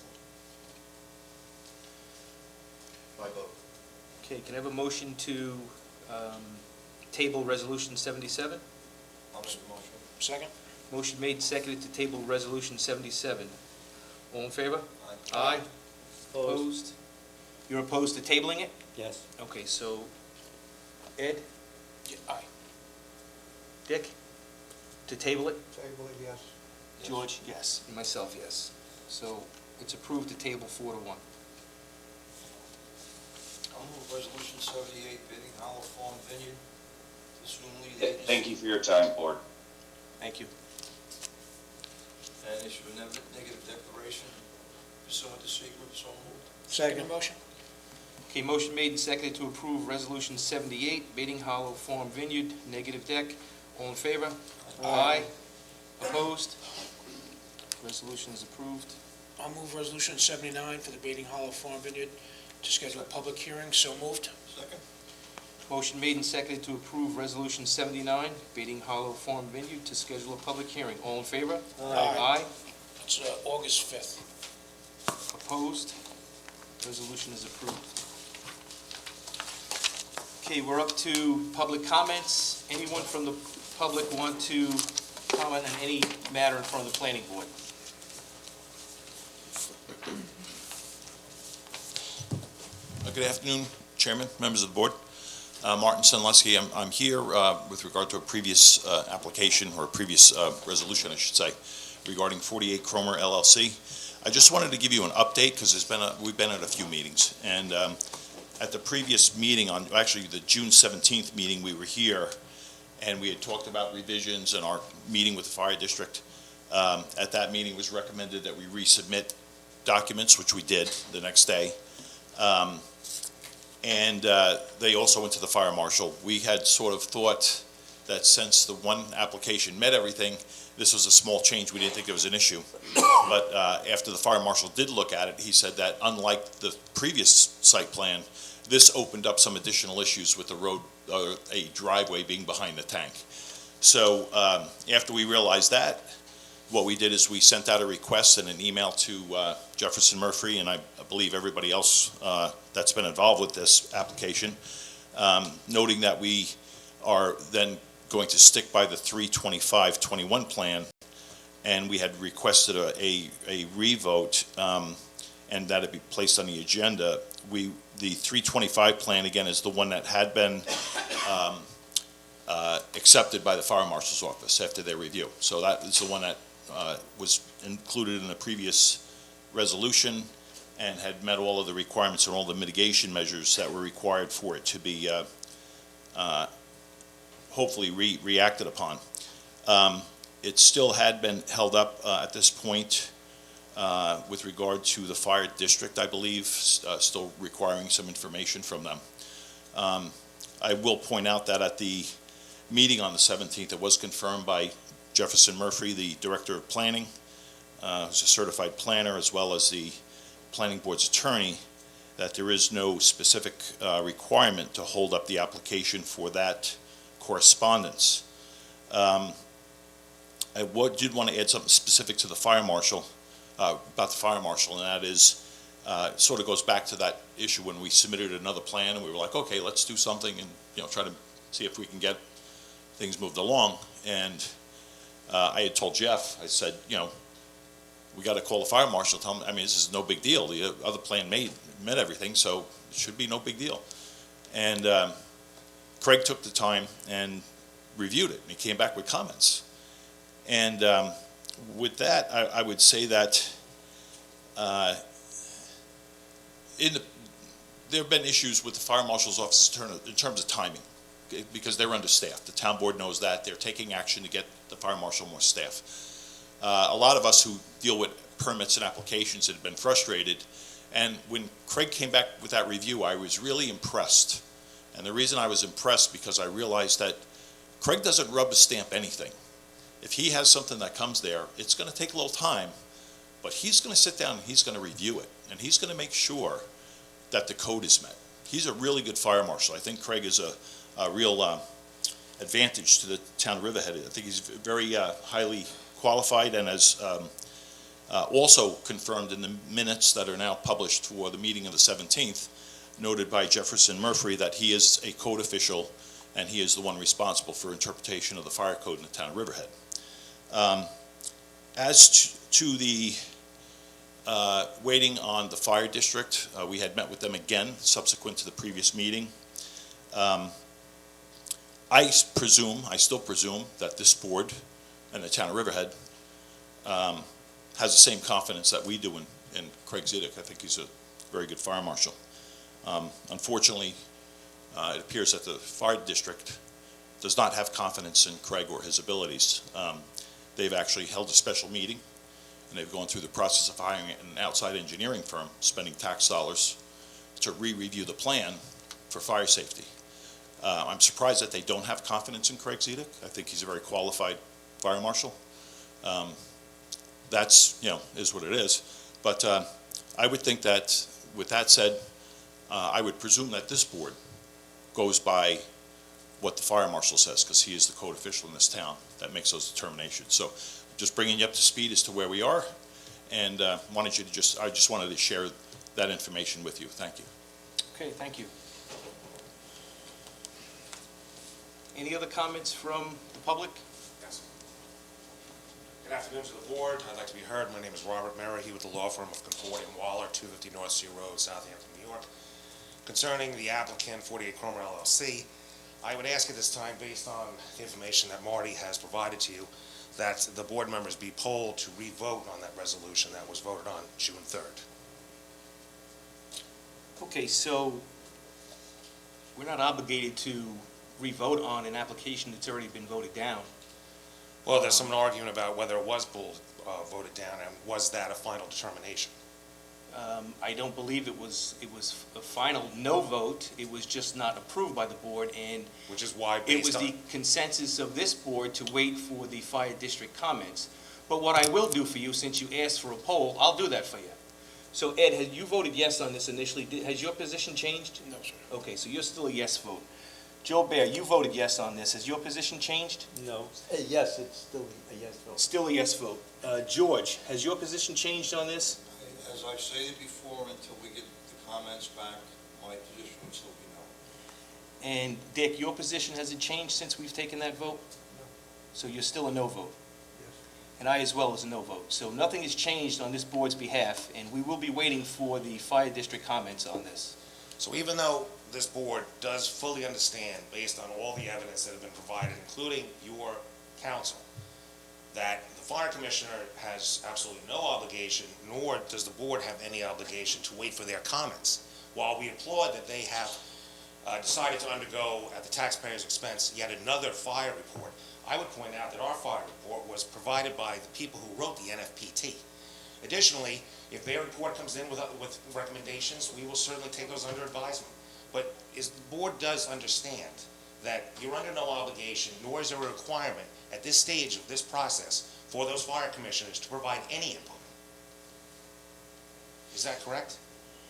By vote. Okay, can I have a motion to table Resolution 77? I'll make the motion. Second? Motion made, seconded to table Resolution 77. All in favor? Aye. Aye. Opposed? You're opposed to tabling it? Yes. Okay, so Ed, Yeah, aye. Dick, to table it? Table it, yes. George, yes. And myself, yes. So it's approved to table 4-1. I'll move resolution 78, bidding Hollow Farm Vineyard, assuming the Thank you for your time, board. Thank you. and issue a negative declaration pursuant to secret, so moved. Second motion? Okay, motion made and seconded to approve Resolution 78, Bating Hollow Farm Vineyard, negative deck. All in favor? Aye. Opposed? Resolution is approved. I'll move Resolution 79 for the Bating Hollow Farm Vineyard to schedule a public hearing. So moved. Second? Motion made and seconded to approve Resolution 79, Bating Hollow Farm Vineyard, to schedule a public hearing. All in favor? Aye. It's August 5th. Opposed? Resolution is approved. Okay, we're up to public comments. Anyone from the public want to comment on any matter in front of the planning board? Good afternoon, Chairman, members of the board. Martin Senleski, I'm here with regard to a previous application, or a previous resolution, I should say, regarding 48 Cromer LLC. I just wanted to give you an update because we've been at a few meetings. And at the previous meeting, actually the June 17th meeting, we were here and we had talked about revisions in our meeting with the fire district. At that meeting, it was recommended that we resubmit documents, which we did the next day. And they also went to the fire marshal. We had sort of thought that since the one application met everything, this was a small change. We didn't think there was an issue. But after the fire marshal did look at it, he said that unlike the previous site plan, this opened up some additional issues with the road, a driveway being behind the tank. So after we realized that, what we did is we sent out a request and an email to Jefferson Murphy, and I believe everybody else that's been involved with this application, noting that we are then going to stick by the 325-21 plan, and we had requested a revote, and that it be placed on the agenda. The 325 plan, again, is the one that had been accepted by the fire marshal's office after their review. So that is the one that was included in the previous resolution and had met all of the requirements and all the mitigation measures that were required for it to be hopefully reacted upon. It still had been held up at this point with regard to the fire district, I believe, still requiring some information from them. I will point out that at the meeting on the 17th, it was confirmed by Jefferson Murphy, the Director of Planning, who's a certified planner, as well as the Planning Board's attorney, that there is no specific requirement to hold up the application for that correspondence. I did want to add something specific to the fire marshal. about the fire marshal, and that is, sort of goes back to that issue when we submitted another plan, and we were like, okay, let's do something and, try to see if we can get things moved along. And I had told Jeff, I said, we got to call the fire marshal, tell him, this is no big deal. The other plan met everything, so it should be no big deal. And Craig took the time and reviewed it, and he came back with comments. And with that, I would say that there have been issues with the fire marshal's office in terms of timing, because they're understaffed. The town board knows that. They're taking action to get the fire marshal more staff. A lot of us who deal with permits and applications have been frustrated, and when Craig came back with that review, I was really impressed. And the reason I was impressed, because I realized that Craig doesn't rubber stamp anything. If he has something that comes there, it's going to take a little time, but he's going to sit down and he's going to review it, and he's going to make sure that the code is met. He's a really good fire marshal. I think Craig is a real advantage to the town of Riverhead. I think he's very highly qualified, and as also confirmed in the minutes that are now published for the meeting of the 17th, noted by Jefferson Murphy that he is a code official and he is the one responsible for interpretation of the fire code in the town of Riverhead. As to the waiting on the fire district, we had met with them again subsequent to the previous meeting. I still presume that this board and the town of Riverhead has the same confidence that we do in Craig Zidek. I think he's a very good fire marshal. Unfortunately, it appears that the fire district does not have confidence in Craig or his abilities. They've actually held a special meeting, and they've gone through the process of hiring an outside engineering firm, spending tax dollars to re-review the plan for fire safety. I'm surprised that they don't have confidence in Craig Zidek. I think he's a very qualified fire marshal. That's, is what it is. But I would think that, with that said, I would presume that this board goes by what the fire marshal says, because he is the code official in this town that makes those determinations. So just bringing you up to speed as to where we are, and I just wanted to share that information with you. Thank you. Okay, thank you. Any other comments from the public? Yes. Good afternoon to the board. I'd like to be heard. My name is Robert Merrihy with the law firm of Conforti & Waller, 250 North Sea Road, Southampton, New York. Concerning the applicant, 48 Cromer LLC, I would ask at this time, based on the information that Marty has provided to you, that the board members be polled to re-vote on that resolution that was voted on June 3rd. Okay, so we're not obligated to re-vote on an application that's already been voted down. Well, there's some argument about whether it was voted down, and was that a final determination? I don't believe it was a final no vote. It was just not approved by the board, and Which is why, it was the consensus of this board to wait for the fire district comments. But what I will do for you, since you asked for a poll, I'll do that for you. So Ed, had you voted yes on this initially? Has your position changed? No, sir. Okay, so you're still a yes vote. Joe Bear, you voted yes on this. Has your position changed? No, yes, it's still a yes vote. Still a yes vote. George, has your position changed on this? As I've stated before, until we get the comments back, my position would still be no. And Dick, your position hasn't changed since we've taken that vote? No. So you're still a no vote? Yes. And I as well as a no vote. So nothing has changed on this board's behalf, and we will be waiting for the fire district comments on this. So even though this board does fully understand, based on all the evidence that have been provided, including your counsel, that the fire commissioner has absolutely no obligation, nor does the board have any obligation to wait for their comments. While we applaud that they have decided to undergo, at the taxpayer's expense, yet another fire report, I would point out that our fire report was provided by the people who wrote the NFPT. Additionally, if their report comes in with recommendations, we will certainly take those under advisement. But the board does understand that you're under no obligation, nor is there a requirement at this stage of this process for those fire commissioners to provide any input. Is that correct?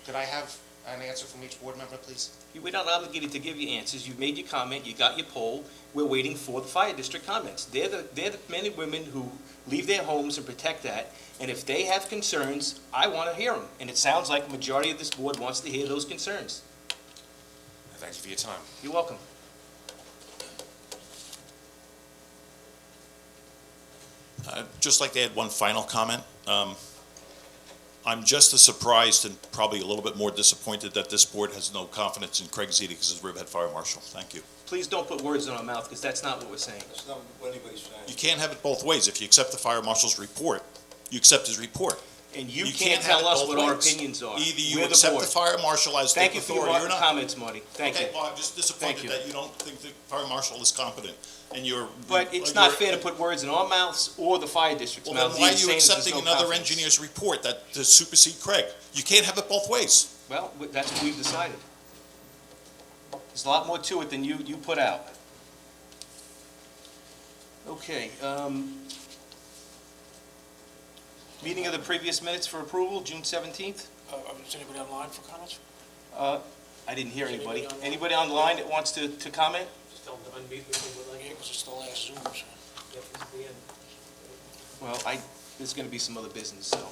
Could I have an answer from each board member, please? We're not obligated to give you answers. You've made your comment, you got your poll. We're waiting for the fire district comments. They're the men and women who leave their homes and protect that. And if they have concerns, I want to hear them. And it sounds like a majority of this board wants to hear those concerns. Thank you for your time. You're welcome. I'd just like to add one final comment. I'm just as surprised and probably a little bit more disappointed that this board has no confidence in Craig Zedeck as Riverhead Fire Marshal. Thank you. Please don't put words in our mouth, because that's not what we're saying. That's not what anybody's saying. You can't have it both ways. If you accept the fire marshal's report, you accept his report. And you You can't can't have tell it us both what our ways. opinions are. Either you We're the accept board. the fire marshal as the Thank you for authority or your not. comments, Marty. Thank you. Okay, well, I'm just disappointed Thank you. that you don't think the fire marshal is competent, and you're... But it's not fair to put words in our mouths or the fire district's Well, then mouths. why are even you saying that there's accepting no another confidence. engineer's report that to supersede Craig? You can't have it both ways. Well, that's what we've decided. There's a lot more to it than you put out. Okay, meeting of the previous minutes for approval, June 17th? Is anybody online for comments? I didn't hear Is anybody. anybody online? Anybody online that wants to comment? Just tell them to unmute if they would like. Yeah, because it's the last Zoom, so. Yep, it's the end. Well, there's gonna be some other business, so,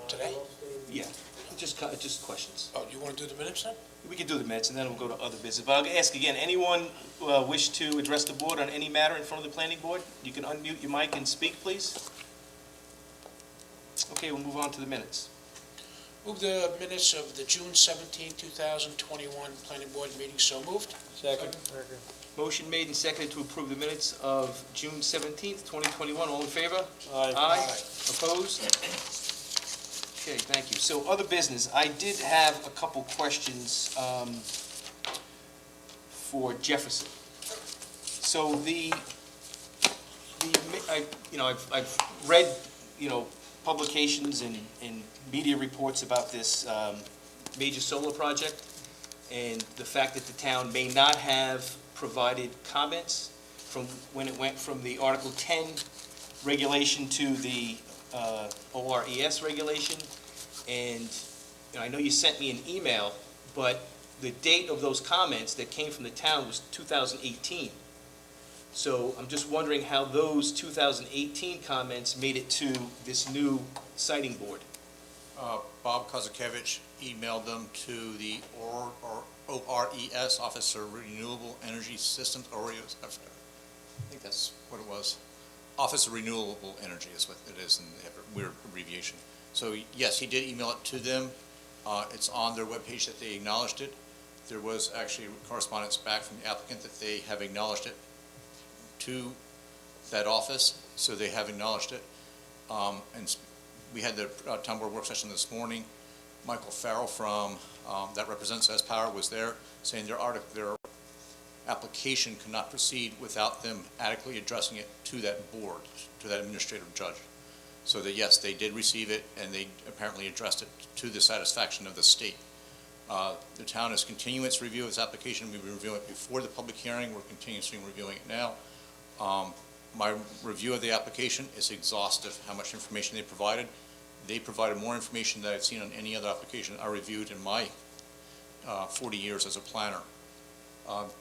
Today? yeah, just questions. Oh, you want to do the minutes then? We can do the minutes, and then we'll go to other business. But I'll ask again, anyone wish to address the board on any matter in front of the planning board? You can unmute your mic and speak, please. Okay, we'll move on to the minutes. Move the minutes of the June 17, 2021 planning board meeting, so moved. Second. Motion made and seconded to approve the minutes of June 17th, 2021. All in favor? Aye. Aye. Opposed? Okay, thank you. So other business, I did have a couple questions for Jefferson. So I've read, publications and media reports about this major solar project, and the fact that the town may not have provided comments from when it went from the Article 10 regulation to the ORES regulation. And I know you sent me an email, but the date of those comments that came from the town was 2018. So I'm just wondering how those 2018 comments made it to this new siting board. Bob Kozakevich emailed them to the ORES, Office of Renewable Energy Systems, ORES, I think that's what it was. Office of Renewable Energy is what it is, and they have a weird abbreviation. So yes, he did email it to them. It's on their webpage that they acknowledged it. There was actually correspondence back from the applicant that they have acknowledged it to that office, so they have acknowledged it. And we had the town board work session this morning. Michael Farrell from, that represents S-Power, was there, saying their application could not proceed without them adequately addressing it to that board, to that administrative judge. So that, yes, they did receive it, and they apparently addressed it to the satisfaction of the state. The town is continuing its review of this application. We've been reviewing it before the public hearing. We're continuously reviewing it now. My review of the application is exhaustive, how much information they provided. They provided more information than I've seen on any other application I reviewed in my 40 years as a planner.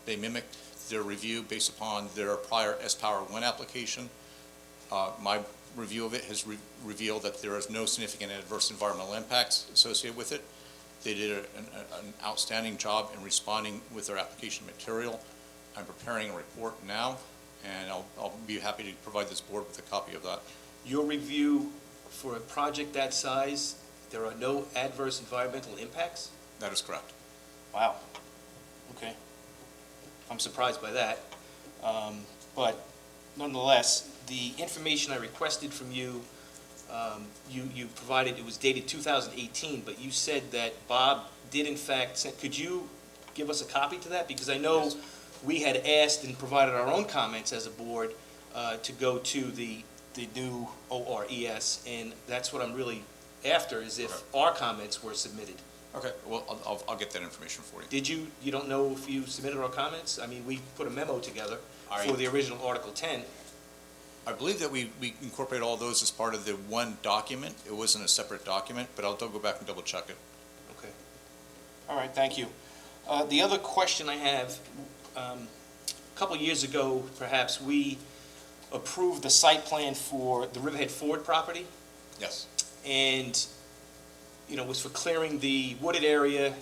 They mimicked their review based upon their prior S-Power 1 application. My review of it has revealed that there is no significant adverse environmental impacts associated with it. They did an outstanding job in responding with their application material. I'm preparing a report now, and I'll be happy to provide this board with a copy of that. Your review for a project that size, there are no adverse environmental impacts? That is correct. Wow. Okay. I'm surprised by that. But nonetheless, the information I requested from you, you provided, it was dated 2018, but you said that Bob did in fact send, could you give us a copy to that? Because I know we had asked and provided our own comments as a board to go to the new ORES, and that's what I'm really after, is if our comments were submitted. Okay, well, I'll get that information for you. Did you don't know if you submitted our comments? I mean, we put a memo together for the original Article 10. I believe that we incorporate all those as part of the one document. It wasn't a separate document, but I'll go back and double check it. Okay. right, thank you. The other question I have, a couple years ago, perhaps, we approved the site plan for the Riverhead Ford property, Yes. and, was for clearing the wooded area,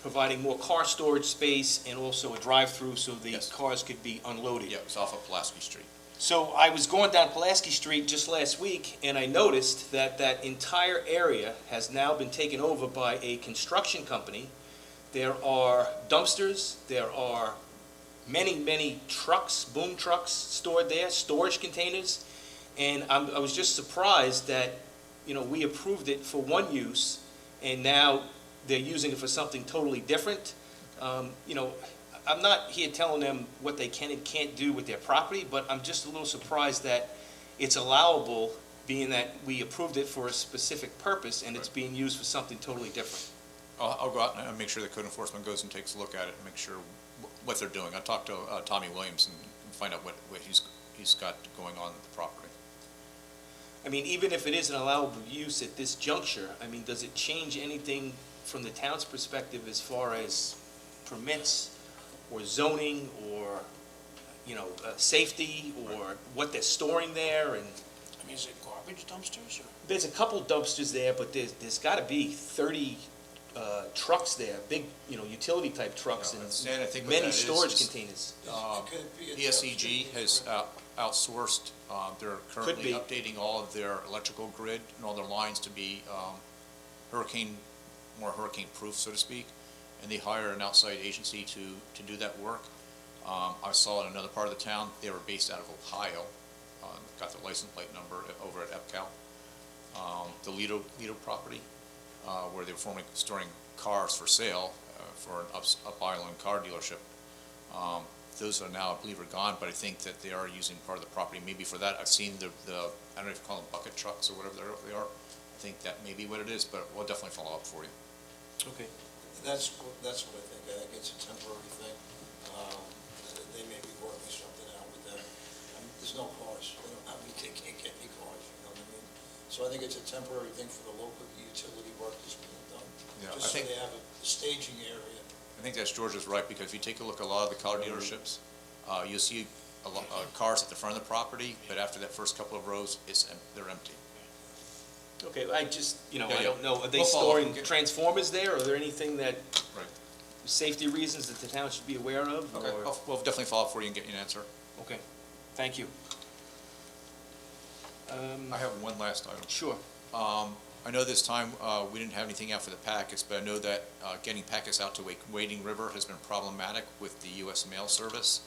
providing more car storage space, and also a drive-through so the Yes. cars could be unloaded. Yeah, it was off of Pulaski Street. So I was going down Pulaski Street just last week, and I noticed that that entire area has now been taken over by a construction company. There are dumpsters, there are many trucks, boom trucks stored there, storage containers, and I was just surprised that, we approved it for one use, and now they're using it for something totally different. I'm not here telling them what they can and can't do with their property, but I'm just a little surprised that it's allowable, being that we approved it for a specific purpose, and it's being used for something totally different. I'll go out and make sure the code enforcement goes and takes a look at it and make sure what they're doing. I'll talk to Tommy Williams and find out what he's got going on with the property. I mean, even if it is an allowable use at this juncture, I mean, does it change anything from the town's perspective as far as permits or zoning or, safety or what they're storing there? And I mean, is it garbage dumpsters, or? there's a couple dumpsters there, but there's got to be 30 trucks there, big, utility type trucks, Yeah, and and I think what many that is storage containers. Could it be a ESEG has outsourced, they're currently be. updating all of their electrical grid and all their lines to be more hurricane-proof, so to speak, and they hire an outside agency to do that work. I saw in another part of the town, they were based out of Ohio, got the license plate number over at EPCAL. The Lido property, where they were formerly storing cars for sale for an up island car dealership. Those are now, I believe, are gone, but I think that they are using part of the property maybe for that. I've seen the I don't know if you call them bucket trucks or whatever they are. I think that may be what it is, but we'll definitely follow up for you. Okay. That's what I think. I think it's a temporary thing. They may be working something out with that. I mean, there's no cars. They can't get any cars, you know what I mean? So I think it's a temporary thing for the local utility work that's being done. Yeah, Just I so think- they have a staging area. I think that's George's right, because if you take a look at a lot of the car dealerships, you'll see cars at the front of the property, but after that first couple of rows, they're empty. Okay, I just, Yeah, I yeah. don't know, are they We'll follow up storing and get- transformers there? Are there anything that, Right. safety reasons that the town should be aware of? Okay, or- we'll definitely follow up for you and get you an answer. Okay, thank you. I have one last item. Sure. I know this time, we didn't have anything out for the packets, but I know that getting packets out to Wading River has been problematic with the U.S. Mail Service.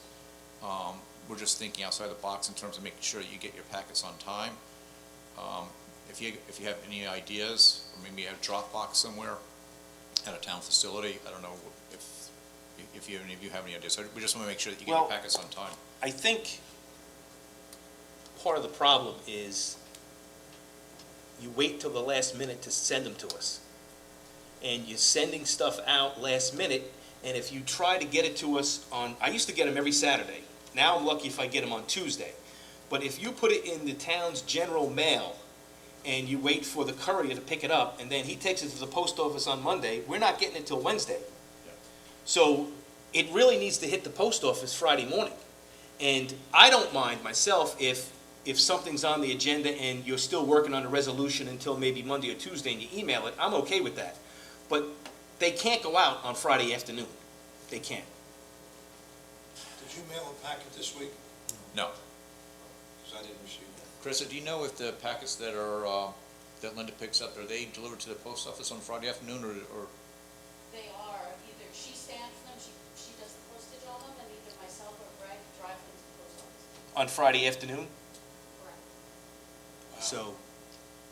We're just thinking outside the box in terms of making sure that you get your packets on time. If you have any ideas, or maybe a drop box somewhere at a town facility, I don't know if any of you have any ideas. So we just want to make sure that you get your Well- packets on time. I think part of the problem is you wait till the last minute to send them to us. And you're sending stuff out last minute, and if you try to get it to us I used to get them every Saturday. Now I'm lucky if I get them on Tuesday. But if you put it in the town's general mail, and you wait for the courier to pick it up, and then he takes it to the post office on Monday, we're not getting it till Wednesday. So it really needs to hit the post office Friday morning. And I don't mind myself if something's on the agenda and you're still working on a resolution until maybe Monday or Tuesday and you email it, I'm okay with that. But they can't go out on Friday afternoon. They can't. Did you mail a packet this week? No. Because I didn't receive that. Krista, do you know if the packets that are, that Linda picks up, are they delivered to the post office on Friday afternoon, or? They are, either she stamps them, she does the postage on them, and either myself or Greg drive them to the post office. On Friday afternoon? Correct. So,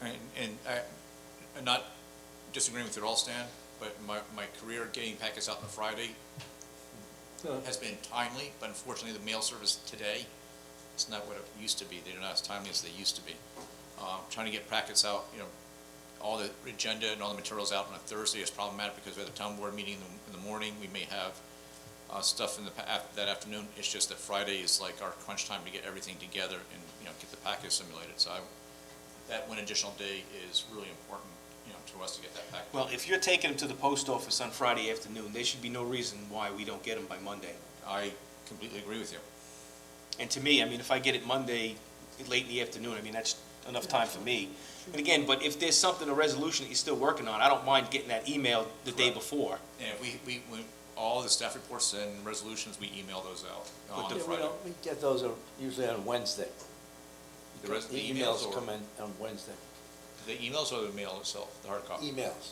And I'm not disagreeing with it all, Stan, but my career getting packets out on a Friday has been timely, but unfortunately, the mail service today, it's not what it used to be. They're not as timely as they used to be. Trying to get packets out, all the agenda and all the materials out on a Thursday is problematic because we have the town board meeting in the morning. We may have stuff in that afternoon. It's just that Friday is like our crunch time to get everything together and, get the packets simulated. So that one additional day is really important, to us to get that packet. Well, if you're taking them to the post office on Friday afternoon, there should be no reason why we don't get them by Monday. I completely agree with you. And to me, I mean, if I get it Monday, late in the afternoon, I mean, that's enough time for me. And again, but if there's something, a resolution that you're still working on, I don't mind getting that email the day before. And when all the staff reports and resolutions, we email those out on Yeah, Friday. we get those usually on Wednesday. The rest of the emails emails or come in on Wednesday. the emails or the mail itself, the hard copy? Emails.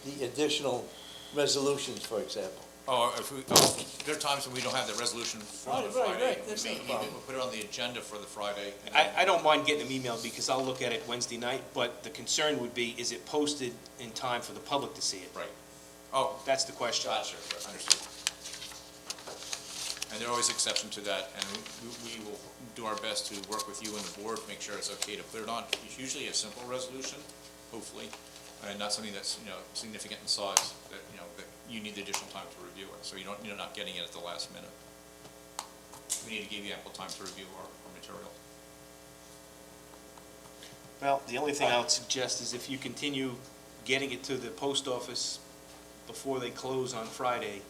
The additional resolutions, for example. There are times when we don't have the resolution for the Right, Friday. right, that's not a problem. We'll put it on the agenda for the Friday. and then- I don't mind getting them emailed because I'll look at it Wednesday night, but the concern would be, is it posted in time for the public to see it? Right. Oh, That's the question. gotcha, understood. And there are always exceptions to that, and we will do our best to work with you and the board to make sure it's okay to put it on. It's usually a simple resolution, hopefully, and not something that's, significant in size, that you need additional time to review it, so you're not getting it at the last minute. We need to give you ample time to review our material. Well, the only thing I would suggest is if you continue getting it to the post office before they close on Friday,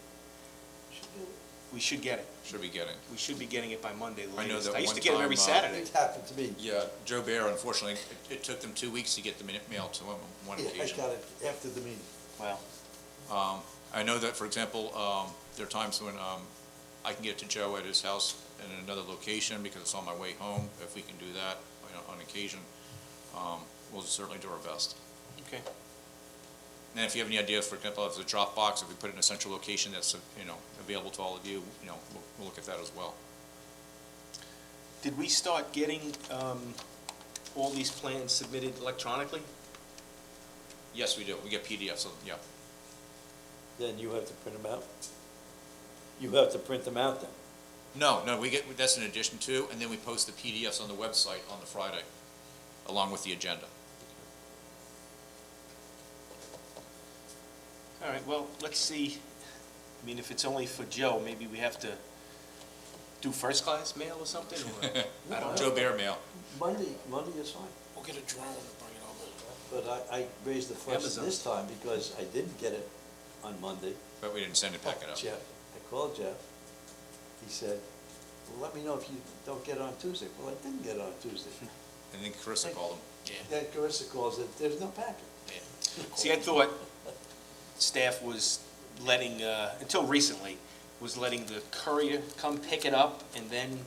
we should get it. Should be getting. We should be getting it by Monday the I know latest. that I used to one get them every time, Saturday. It happened to me. Yeah, Joe Bear, unfortunately, it took them 2 weeks to get the mail to him on one Yeah, I occasion. got it after the meeting. Well, I know that, for example, there are times when I can get to Joe at his house in another location because it's on my way home. If we can do that on occasion, we'll certainly do our best. okay. And if you have any ideas, for example, if it's a Dropbox, if we put it in a central location that's, available to all of you, we'll look at that as well. Did we start getting all these plans submitted electronically? Yes, we do. We get PDFs of them, yeah. Then you have to print them out? You have to print them out then? No, that's in addition to, and then we post the PDFs on the website on the Friday, along with the agenda. All right, well, let's see. I mean, if it's only for Joe, maybe we have to do first-class mail or something, or, I don't know. Joe Bear mail. Monday is fine. We'll get a drone and bring it over. But I raised the fuss Amazon. this time because I didn't get it on Monday. But we didn't send it back it up. Jeff, I called Jeff. He said, well, let me know if you don't get it on Tuesday. Well, I didn't get it on Tuesday. And then Carissa called him. Then Carissa calls it, there's no packet. See, I thought staff was letting, until recently, was letting the courier come pick it up and then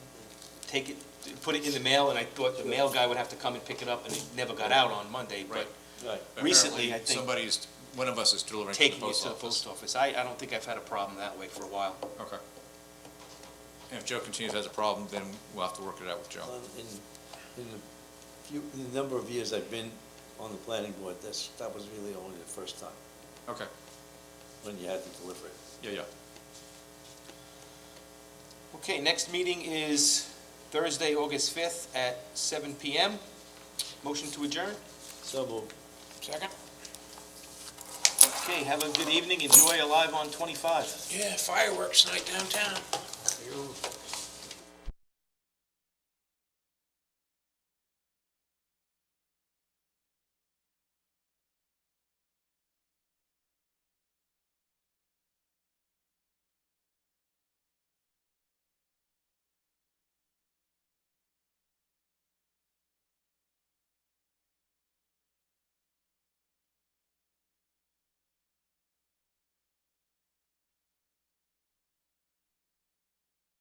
take it, put it in the mail, and I thought the mail guy would have to come and pick it up, and it never got out on Monday, but Right. recently, I Apparently, think, one of us is delivering to the taking it post to the office. post office. I don't think I've had a problem that way for a while. Okay. And if Joe continues to have a problem, then we'll have to work it out with Joe. In the number of years I've been on the planning board, that was really only the first time Okay. when you had to deliver it. Yeah. Okay, next meeting is Thursday, August 5th at 7 PM. Motion to adjourn? So moved. Second? Okay, have a good evening. Enjoy Alive on 25. Yeah, fireworks night downtown.